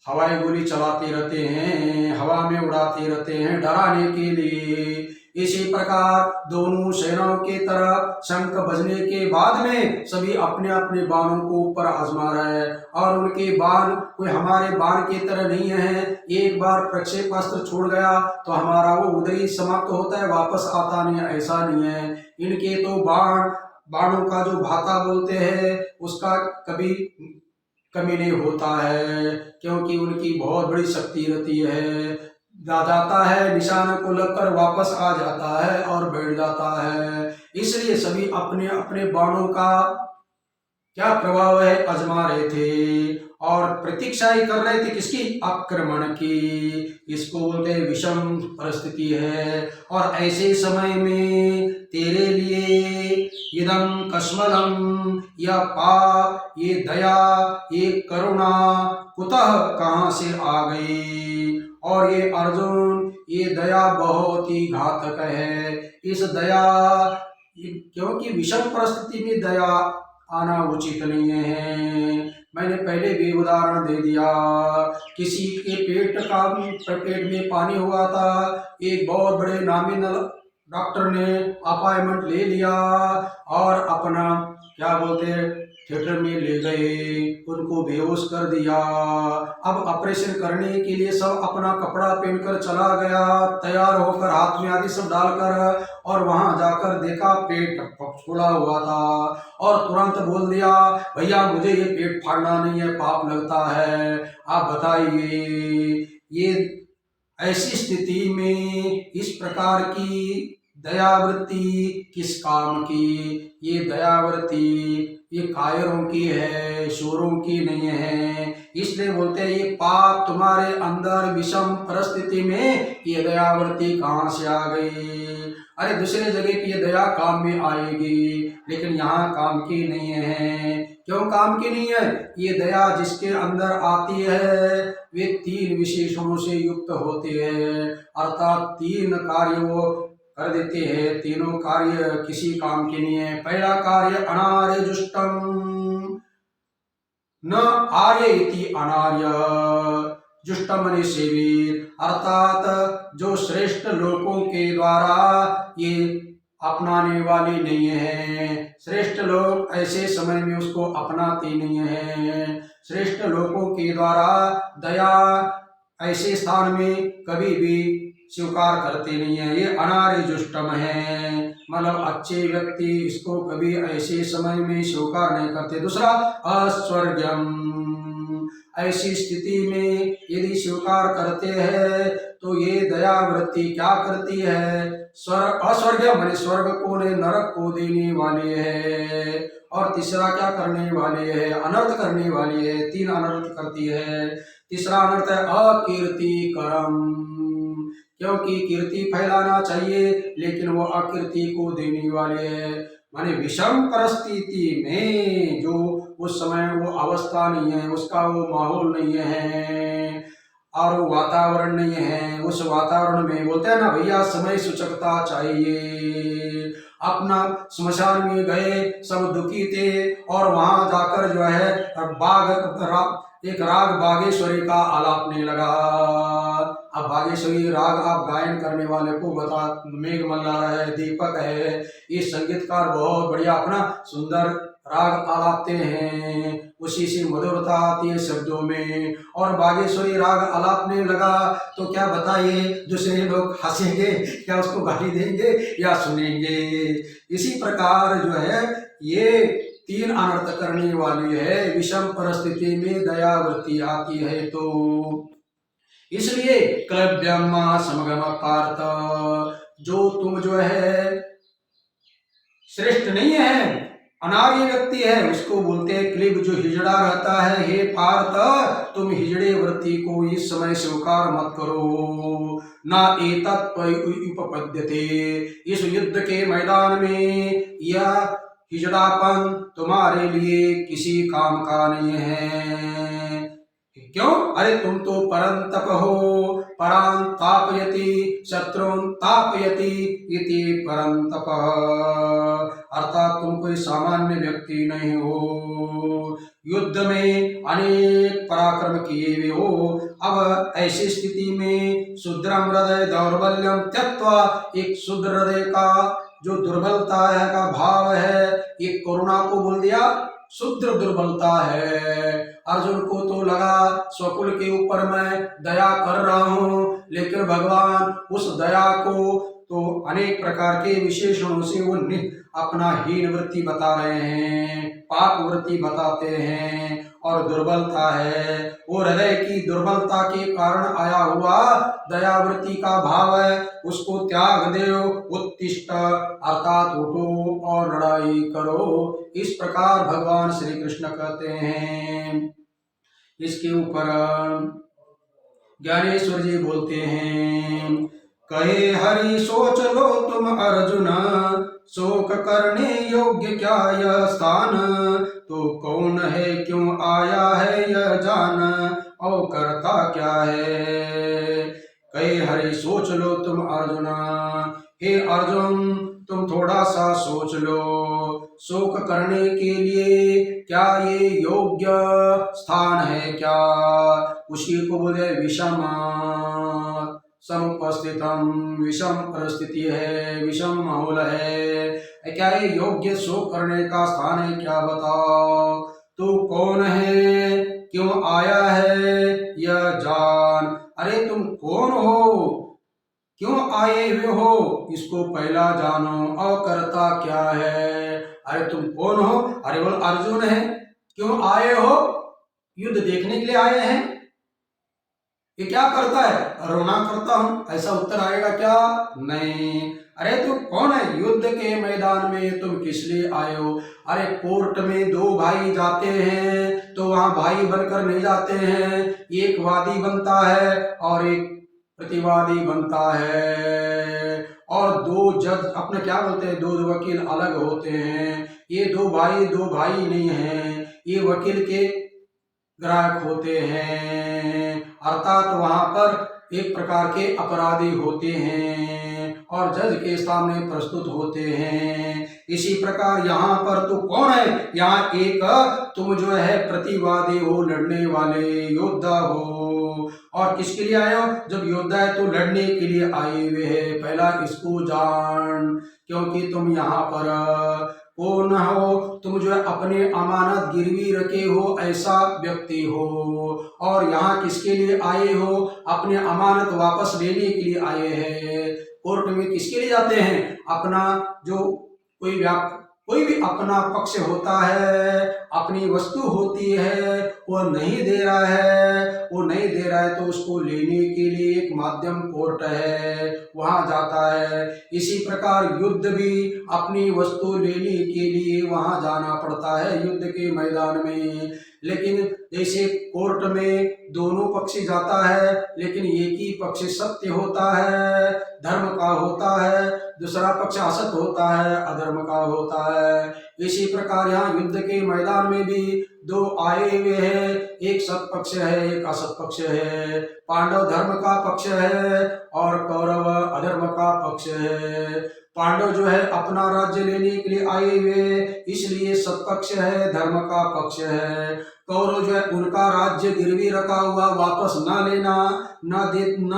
हवाई गोली चलाते रहते हैं, हवा में उड़ाते रहते हैं डराने के लिए। इसी प्रकार दोनों सेनाओं के तरफ शंख बजने के बाद में सभी अपने अपने बाणों को ऊपर आजमा रहे हैं और उनके बाण कोई हमारे बाण की तरह नहीं है। एक बार प्रक्षेपास्त्र छोड़ गया तो हमारा वो उधर ही समाप्त होता है, वापस आता नहीं, ऐसा नहीं है। इनके तो बाणों का जो भाता बोलते हैं उसका कभी कमी नहीं होता है, क्योंकि उनकी बहुत बड़ी शक्ति रहती है। जाता है निशाने को लगकर वापस आ जाता है और बैठ जाता है। इसलिए सभी अपने अपने बाणों का क्या प्रभाव है आजमा रहे थे और प्रतीक्षा ही कर रहे थे किसकी, आक्रमण की। इसको बोलते हैं विषम परिस्थिति है। और ऐसे समय में तेरे लिए इदम कस्मलम, यह पाप, ये दया, ये करुणा कुतः कहाँ से आ गई। और ये अर्जुन, ये दया बहुत ही घातक है। इस दया, क्योंकि विषम परिस्थिति में दया आना उचित नहीं है। मैंने पहले भी उदाहरण दे दिया, किसी के पेट में पानी हुआ था, एक बहुत बड़े नामी डॉक्टर ने अपॉइंटमेंट ले लिया और अपना क्या बोलते हैं थिएटर में ले गए, उनको बेहोश कर दिया। अब ऑपरेशन करने के लिए सब अपना कपड़ा पहनकर चला गया, तैयार होकर हाथ में आदि सब डालकर, और वहां जाकर देखा पेट फूला हुआ था और तुरंत बोल दिया भैया मुझे ये पेट फाड़ना नहीं है, पाप लगता है। आप बताइए ये ऐसी स्थिति में इस प्रकार की दयावृत्ति किस काम की। ये दयावृत्ति ये कायरों की है, शूरों की नहीं है। इसलिए बोलते हैं ये पाप तुम्हारे अंदर विषम परिस्थिति में ये दयावृत्ति कहाँ से आ गई। अरे दूसरे जगह की ये दया काम में आएगी, लेकिन यहाँ काम की नहीं है। क्यों काम की नहीं है? ये दया जिसके अंदर आती है वे तीन विशेषणों से युक्त होते हैं, अर्थात तीन कार्य वो कर देते हैं। तीनों कार्य किसी काम के नहीं है। पहला कार्य अनार्य जुष्टम न आर्य इति अनार्य, जुष्टम मने सेवित, अर्थात जो श्रेष्ठ लोगों के द्वारा ये अपनाने वाली नहीं है। श्रेष्ठ लोग ऐसे समय में उसको अपनाते नहीं है। श्रेष्ठ लोगों के द्वारा दया ऐसे स्थान में कभी भी स्वीकार करते नहीं है। ये अनार्य जुष्टम है, मतलब अच्छे व्यक्ति इसको कभी ऐसे समय में स्वीकार नहीं करते। दूसरा अस्वर्ग्यम, ऐसी स्थिति में यदि स्वीकार करते हैं तो ये दया वृत्ति क्या करती है, अस्वर्ग माने स्वर्ग को ने नरक को देने वाली है। और तीसरा क्या करने वाली है, अनर्थ करने वाली है। तीन अनर्थ करती है। तीसरा अनर्थ है अकीर्तिकरम, क्योंकि कीर्ति फैलाना चाहिए लेकिन वो अकीर्ति को देने वाले है। माने विषम परिस्थिति में जो उस समय वो अवस्था नहीं है, उसका वो माहौल नहीं है और वो वातावरण नहीं है। उस वातावरण में बोलते हैं ना भैया समय सूचकता चाहिए। अपना श्मशान में गए, सब दुखी थे और वहां जाकर जो है एक राग बागेश्वरी का आलापने लगा। अब बागेश्वरी राग आप गायन करने वाले को बता, मेघ मल्हार है, दीपक है, ये संगीतकार बहुत बढ़िया अपना सुंदर राग आलापते हैं, उसी से मधुरता आती है शब्दों में। और बागेश्वरी राग आलापने लगा तो क्या बताइए, दूसरे लोग हंसेंगे क्या, उसको गाली देंगे या सुनेंगे। इसी प्रकार जो है ये तीन अनर्थ करने वाली है। विषम परिस्थिति में दयावृत्ति आती है तो इसलिए क्लव्यम समगम पार्थ, जो तुम जो है श्रेष्ठ नहीं है, अनार्य व्यक्ति है, उसको बोलते हैं क्लिब, जो हिजड़ा रहता है। हे पार्थ तुम हिजड़े वृत्ति को इस समय स्वीकार मत करो। ना एतत् उपपद्यते, इस युद्ध के मैदान में यह हिजड़ापन तुम्हारे लिए किसी काम का नहीं है। क्यों? अरे तुम तो परंतप हो, परां तापयति शत्रुन तापयति इति परंतप, अर्थात तुम कोई सामान्य व्यक्ति नहीं हो। युद्ध में अनेक पराक्रम किए हुए हो। अब ऐसी स्थिति में शुद्रम हृदय दौर्बल्यम त्यक्त्वा, एक शुद्र हृदय का जो दुर्बलता है का भाव है, एक करुणा को बोल दिया शुद्र दुर्बलता है। अर्जुन को तो लगा स्वकुल के ऊपर मैं दया कर रहा हूं, लेकिन भगवान उस दया को तो अनेक प्रकार के विशेषणों से वो अपना हीन वृत्ति बता रहे हैं, पाप वृत्ति बताते हैं, और दुर्बलता है वो हृदय की दुर्बलता के कारण आया हुआ दयावृत्ति का भाव है, उसको त्याग दो। उत्तिष्ठ अर्थात उठो और लड़ाई करो, इस प्रकार भगवान श्री कृष्ण कहते हैं। इसके ऊपर ज्ञानेश्वर जी बोलते हैं, कहे हरि सोच लो तुम अर्जुन, शोक करने योग्य क्या यह स्थान, तो कौन है क्यों आया है यह जान, और करता क्या है। कहे हरि सोच लो तुम अर्जुन, हे अर्जुन तुम थोड़ा सा सोच लो, शोक करने के लिए क्या ये योग्य स्थान है क्या। उसी को बोले विषम समुपस्थितम, विषम परिस्थिति है, विषम माहौल है, क्या ये योग्य शोक करने का स्थान है क्या, बताओ। तू कौन है क्यों आया है यह जान, अरे तुम कौन हो क्यों आए हुए हो इसको पहला जानो, और करता क्या है। अरे तुम कौन हो, अरे बोल अर्जुन है, क्यों आए हो, युद्ध देखने के लिए आए हैं, ये क्या करता है, रोना करता हूं, ऐसा उत्तर आएगा क्या, नहीं। अरे तुम कौन है, युद्ध के मैदान में तुम किस लिए आए हो। अरे कोर्ट में दो भाई जाते हैं तो वहां भाई बनकर नहीं जाते हैं, एक वादी बनता है और एक प्रतिवादी बनता है, और दो जज अपने क्या बोलते हैं, दो वकील अलग होते हैं। ये दो भाई नहीं हैं, ये वकील के ग्राहक होते हैं, अर्थात वहां पर एक प्रकार के अपराधी होते हैं और जज के सामने प्रस्तुत होते हैं। इसी प्रकार यहाँ पर तो कौन है, यहाँ एक तुम जो है प्रतिवादी हो, लड़ने वाले योद्धा हो। और किसके लिए आए हो, जब योद्धा है तो लड़ने के लिए आए हुए है, पहला इसको जान, क्योंकि तुम यहाँ पर कौन हो, तुम जो है अपने अमानत गिरवी रखे हो ऐसा व्यक्ति हो, और यहाँ किसके लिए आए हो, अपने अमानत वापस लेने के लिए आए हैं। कोर्ट में किसके लिए जाते हैं, अपना जो कोई भी अपना पक्ष होता है, अपनी वस्तु होती है, वो नहीं दे रहा है तो उसको लेने के लिए एक माध्यम कोर्ट है, वहां जाता है। इसी प्रकार युद्ध भी अपनी वस्तु लेने के लिए वहां जाना पड़ता है युद्ध के मैदान में। लेकिन जैसे कोर्ट में दोनों पक्षी जाता है, लेकिन एक ही पक्ष सत्य होता है, धर्म का होता है, दूसरा पक्ष असत होता है, अधर्म का होता है। इसी प्रकार यहाँ युद्ध के मैदान में भी दो आए हुए हैं, एक सत पक्ष है, एक असत पक्ष है। पांडव धर्म का पक्ष है और कौरव अधर्म का पक्ष है। पांडव जो है अपना राज्य लेने के लिए आए हुए, इसलिए सत्पक्ष है, धर्म का पक्ष है। कौरव जो है उनका राज्य गिरवी रखा हुआ, वापस ना लेना, ना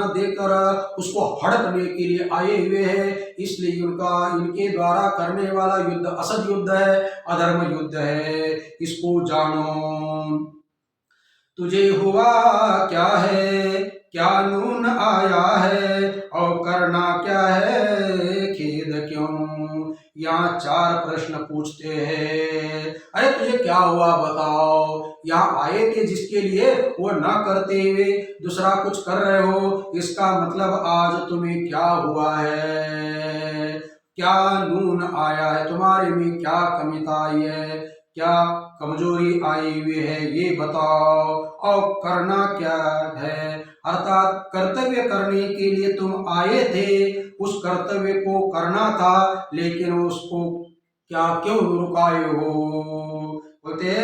देकर उसको हड़पने के लिए आए हुए हैं, इसलिए इनके द्वारा करने वाला युद्ध असद युद्ध है, अधर्म युद्ध है। इसको जानो, तुझे हुआ क्या है, क्या नून आया है, और करना क्या है, खेद क्यों। यहाँ चार प्रश्न पूछते हैं, अरे तुझे क्या हुआ बताओ, यहाँ आए थे जिसके लिए वो ना करते हुए दूसरा कुछ कर रहे हो, इसका मतलब आज तुम्हें क्या हुआ है, क्या नून आया है, तुम्हारे में क्या कमिता आई है, क्या कमजोरी आई हुई है, ये बताओ, और करना क्या है। अर्थात कर्तव्य करने के लिए तुम आए थे, उस कर्तव्य को करना था, लेकिन उसको क्या क्यों रुकाए हो, बोलते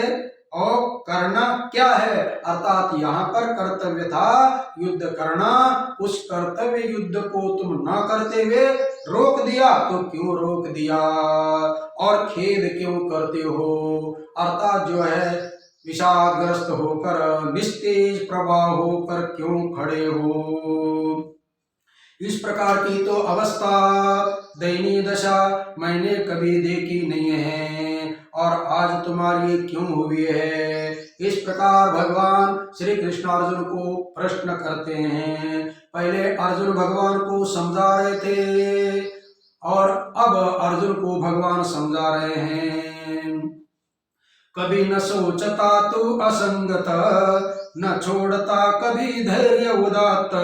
और करना क्या है। अर्थात यहाँ पर कर्तव्य था युद्ध करना, उस कर्तव्य युद्ध को तुम ना करते हुए रोक दिया, तो क्यों रोक दिया और खेद क्यों करते हो। अर्थात जो है विषादग्रस्त होकर निस्तेज प्रवाह होकर क्यों खड़े हो। इस प्रकार की तो अवस्था, दयनीय दशा मैंने कभी देखी नहीं है और आज तुम्हारी क्यों हुई है। इस प्रकार भगवान श्री कृष्ण अर्जुन को प्रश्न करते हैं। पहले अर्जुन भगवान को समझा रहे थे और अब अर्जुन को भगवान समझा रहे हैं। कभी न सोचता तू असंगत, न छोड़ता कभी धैर्य उदात्त,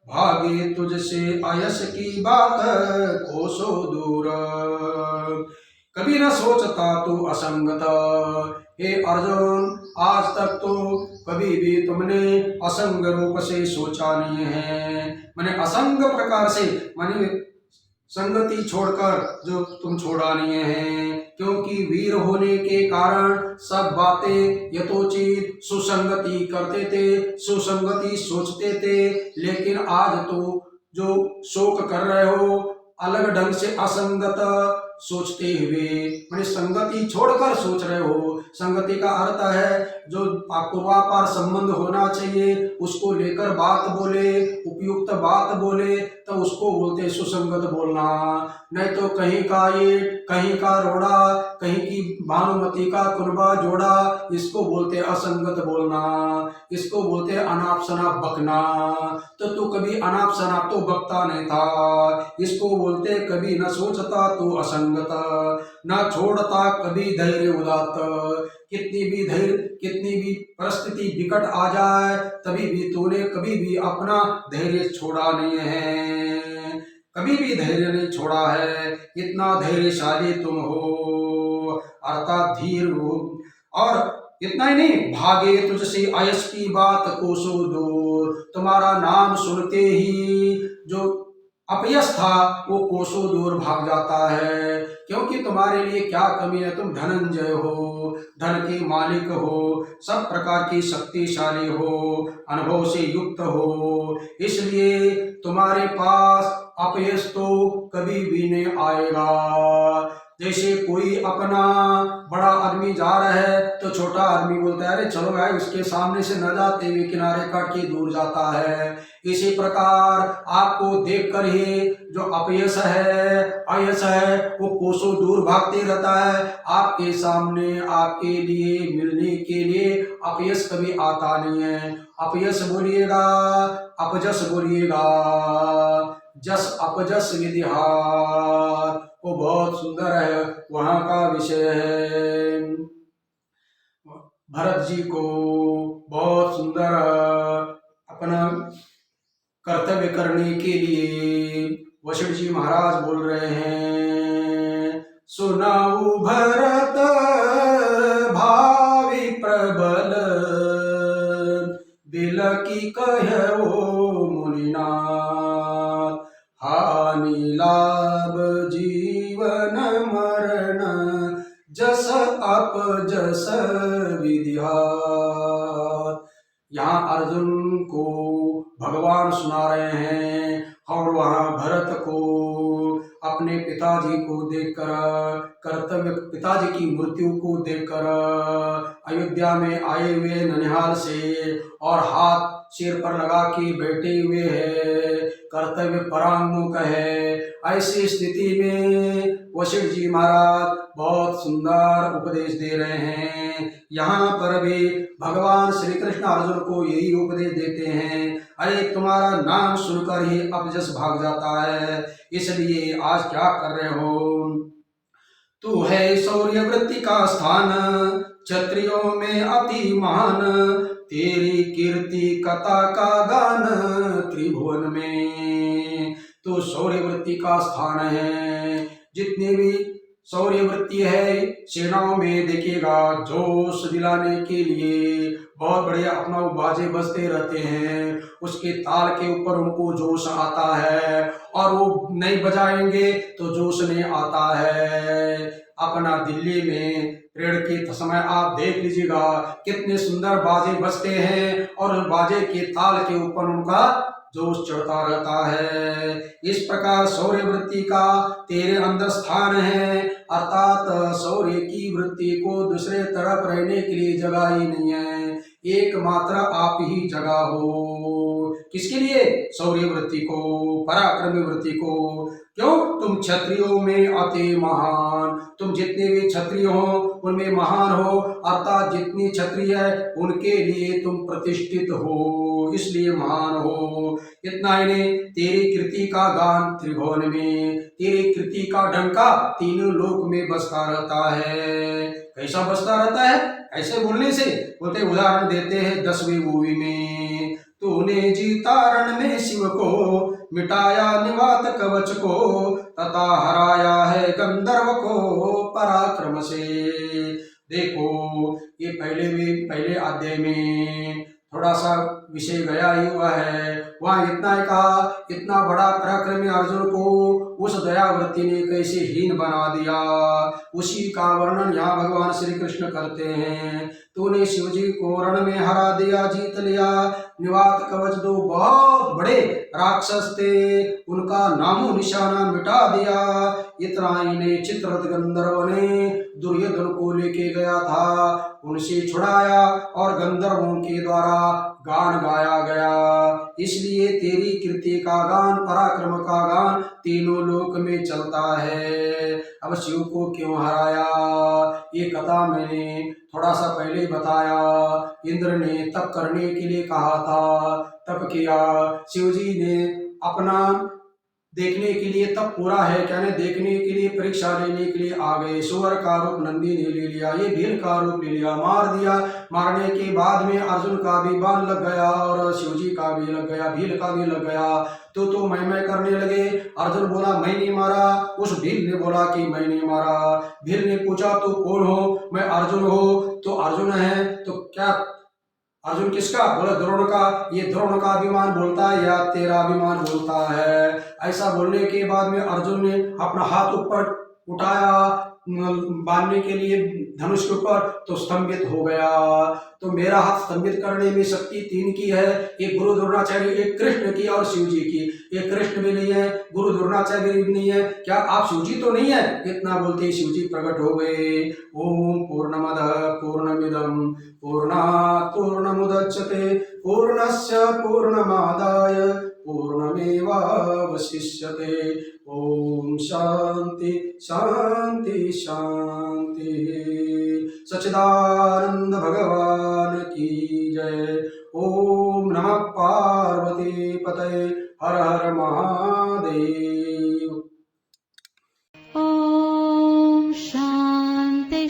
भागे तुझसे आयस की बात कोसों दूर। कभी न सोचता तू असंगत, हे अर्जुन आज तक तो कभी भी तुमने असंग रूप से सोचा नहीं है। मैंने असंग प्रकार से, माने संगति छोड़कर जो तुम छोड़ा नहीं है, क्योंकि वीर होने के कारण सब बातें यथोचित सुसंगति करते थे, सुसंगति सोचते थे। लेकिन आज तो जो शोक कर रहे हो अलग ढंग से असंगत सोचते हुए, मैंने संगति छोड़कर सोच रहे हो। संगति का अर्थ है जो पूर्वापार संबंध होना चाहिए उसको लेकर बात बोले, उपयुक्त बात बोले, तो उसको बोलते सुसंगत बोलना। नहीं तो कहीं का ये, कहीं का रोड़ा, कहीं की भानुमति का कुनबा जोड़ा, इसको बोलते असंगत बोलना, इसको बोलते अनाप शनाप बकना। तो तू कभी अनाप शनाप तो बकता नहीं था। इसको बोलते कभी न सोचता तू असंगत, न छोड़ता कभी धैर्य उदात्त। कितनी भी परिस्थिति विकट आ जाए तभी भी तूने कभी भी अपना धैर्य छोड़ा नहीं है, कभी भी धैर्य नहीं छोड़ा है। इतना धैर्यशाली तुम हो, अर्थात धीर हो। और इतना ही नहीं, भागे तुझसे आयस की बात कोसों दूर। तुम्हारा नाम सुनते ही जो अपयश था वो कोसों दूर भाग जाता है, क्योंकि तुम्हारे लिए क्या कमी है। तुम धनंजय हो, धन के मालिक हो, सब प्रकार की शक्तिशाली हो, अनुभव से युक्त हो, इसलिए तुम्हारे पास अपयश तो कभी भी नहीं आएगा। जैसे कोई अपना बड़ा आदमी जा रहा है तो छोटा आदमी बोलता है अरे चलो भाई उसके सामने से न जाते हुए किनारे काट के दूर जाता है। इसी प्रकार आपको देखकर ही जो अपयश है, अयश है, वो कोसों दूर भागते रहता है। आपके सामने आपके लिए मिलने के लिए अपयश कभी आता नहीं है। अपयश बोलिएगा, अपजस बोलिएगा, जस अपजस विधिहार, वो बहुत सुंदर है, वहाँ का विषय है। भरत जी को बहुत सुंदर अपना कर्तव्य करने के लिए वशिष्ठ जी महाराज बोल रहे हैं। सुनाऊ भरत भावी प्रबल, दिल की कहो मुनिनाथ, हानि लाभ जीवन मरण, जस अपजस विधिहार। यहाँ अर्जुन को भगवान सुना रहे हैं और वहाँ भरत को अपने पिताजी को देखकर, कर्तव्य पिताजी की मृत्यु को देखकर अयोध्या में आए हुए ननिहाल से और हाथ सिर पर लगा के बैठे हुए है, कर्तव्य परांगमुख है। ऐसी स्थिति में वशिष्ठ जी महाराज बहुत सुंदर उपदेश दे रहे हैं। यहाँ पर भी भगवान श्री कृष्ण अर्जुन को यही उपदेश देते हैं, अरे तुम्हारा नाम सुनकर ही अपजस भाग जाता है, इसलिए आज क्या कर रहे हो। तू है शौर्य वृत्ति का स्थान, क्षत्रियों में अति महान, तेरी कीर्ति कथा का गान त्रिभुवन में। तो शौर्य वृत्ति का स्थान है, जितने भी शौर्य वृत्ति है सेनाओं में देखिएगा, जोश दिलाने के लिए बहुत बढ़िया अपना बाजे बजते रहते हैं, उसके ताल के ऊपर उनको जोश आता है और वो नहीं बजाएंगे तो जोश नहीं आता है। अपना दिल्ली में परेड के समय आप देख लीजिएगा कितने सुंदर बाजे बजते हैं और बाजे के ताल के ऊपर उनका जोश चढ़ता रहता है। इस प्रकार शौर्य वृत्ति का तेरे अंदर स्थान है, अर्थात शौर्य की वृत्ति को दूसरे तरफ रहने के लिए जगह ही नहीं है, एकमात्र आप ही जगह हो। किसके लिए? शौर्य वृत्ति को, पराक्रमी वृत्ति को। क्यों? तुम क्षत्रियों में अति महान, तुम जितने भी क्षत्रिय हो उनमें महान हो, अर्थात जितनी क्षत्रिय है उनके लिए तुम प्रतिष्ठित हो, इसलिए महान हो। इतना ही नहीं, तेरी कृति का गान त्रिभुवन में, तेरी कृति का डंका तीनों लोक में बजता रहता है। कैसा बजता रहता है? ऐसे बोलने से बोलते, उदाहरण देते हैं 10वीं मूवी में, तूने जीता रण में शिव को, मिटाया निवात कवच को, तथा हराया है गंधर्व को पराक्रम से। देखो, ये पहले अध्याय में थोड़ा सा विषय गया ही हुआ है। वहाँ इतना ही कहा, इतना बड़ा पराक्रमी अर्जुन को उस दयावृत्ति ने कैसे हीन बना दिया, उसी का वर्णन यहाँ भगवान श्री कृष्ण करते हैं। तूने शिवजी को रण में हरा दिया, जीत लिया। निवात कवच 2 बहुत बड़े राक्षस थे, उनका नामो निशाना मिटा दिया। इतना ही ने चित्ररथ गंधर्व ने दुर्योधन को लेके गया था, उनसे छुड़ाया और गंधर्वों के द्वारा गान गाया गया। इसलिए तेरी कीर्ति का गान, पराक्रम का गान तीनों लोक में चलता है। अब शिव को क्यों हराया, ये कथा मैंने थोड़ा सा पहले बताया। इंद्र ने तप करने के लिए कहा था, तप किया। शिवजी ने अपना देखने के लिए तब पूरा है, कहने देखने के लिए, परीक्षा लेने के लिए आ गए। सुअर का रूप नंदी ने ले लिया, ये भील का रूप ले लिया, मार दिया। मारने के बाद में अर्जुन का भी बाण लग गया और शिवजी का भी लग गया, भील का भी लग गया। तो मैं करने लगे। अर्जुन बोला मैं नहीं मारा, उस भील ने बोला कि मैं नहीं मारा। भील ने पूछा तो कौन हो? मैं अर्जुन हो। तो अर्जुन है तो क्या अर्जुन किसका? बोला द्रोण का। ये द्रोण का अभिमान बोलता है या तेरा अभिमान बोलता है? ऐसा बोलने के बाद में अर्जुन ने अपना हाथ ऊपर उठाया बांधने के लिए धनुष के ऊपर, तो स्तंभित हो गया। तो मेरा हाथ स्तंभित करने में शक्ति 3 की है, एक गुरु द्रोणाचार्य, एक कृष्ण की और शिव जी की। एक कृष्ण भी नहीं है, गुरु द्रोणाचार्य भी नहीं है, क्या आप शिव जी तो नहीं है? इतना बोलते ही शिव जी प्रकट हो गए। ओम पूर्णमदः पूर्णमिदं पूर्णात् पूर्णमुदच्यते पूर्णस्य पूर्णमादाय पूर्णमेवावशिष्यते। ओम शांति शांति शांति। सच्चिदानंद भगवान की जय। ओम नमः पार्वती पतये। हर हर महादेव। ॐ शान्ति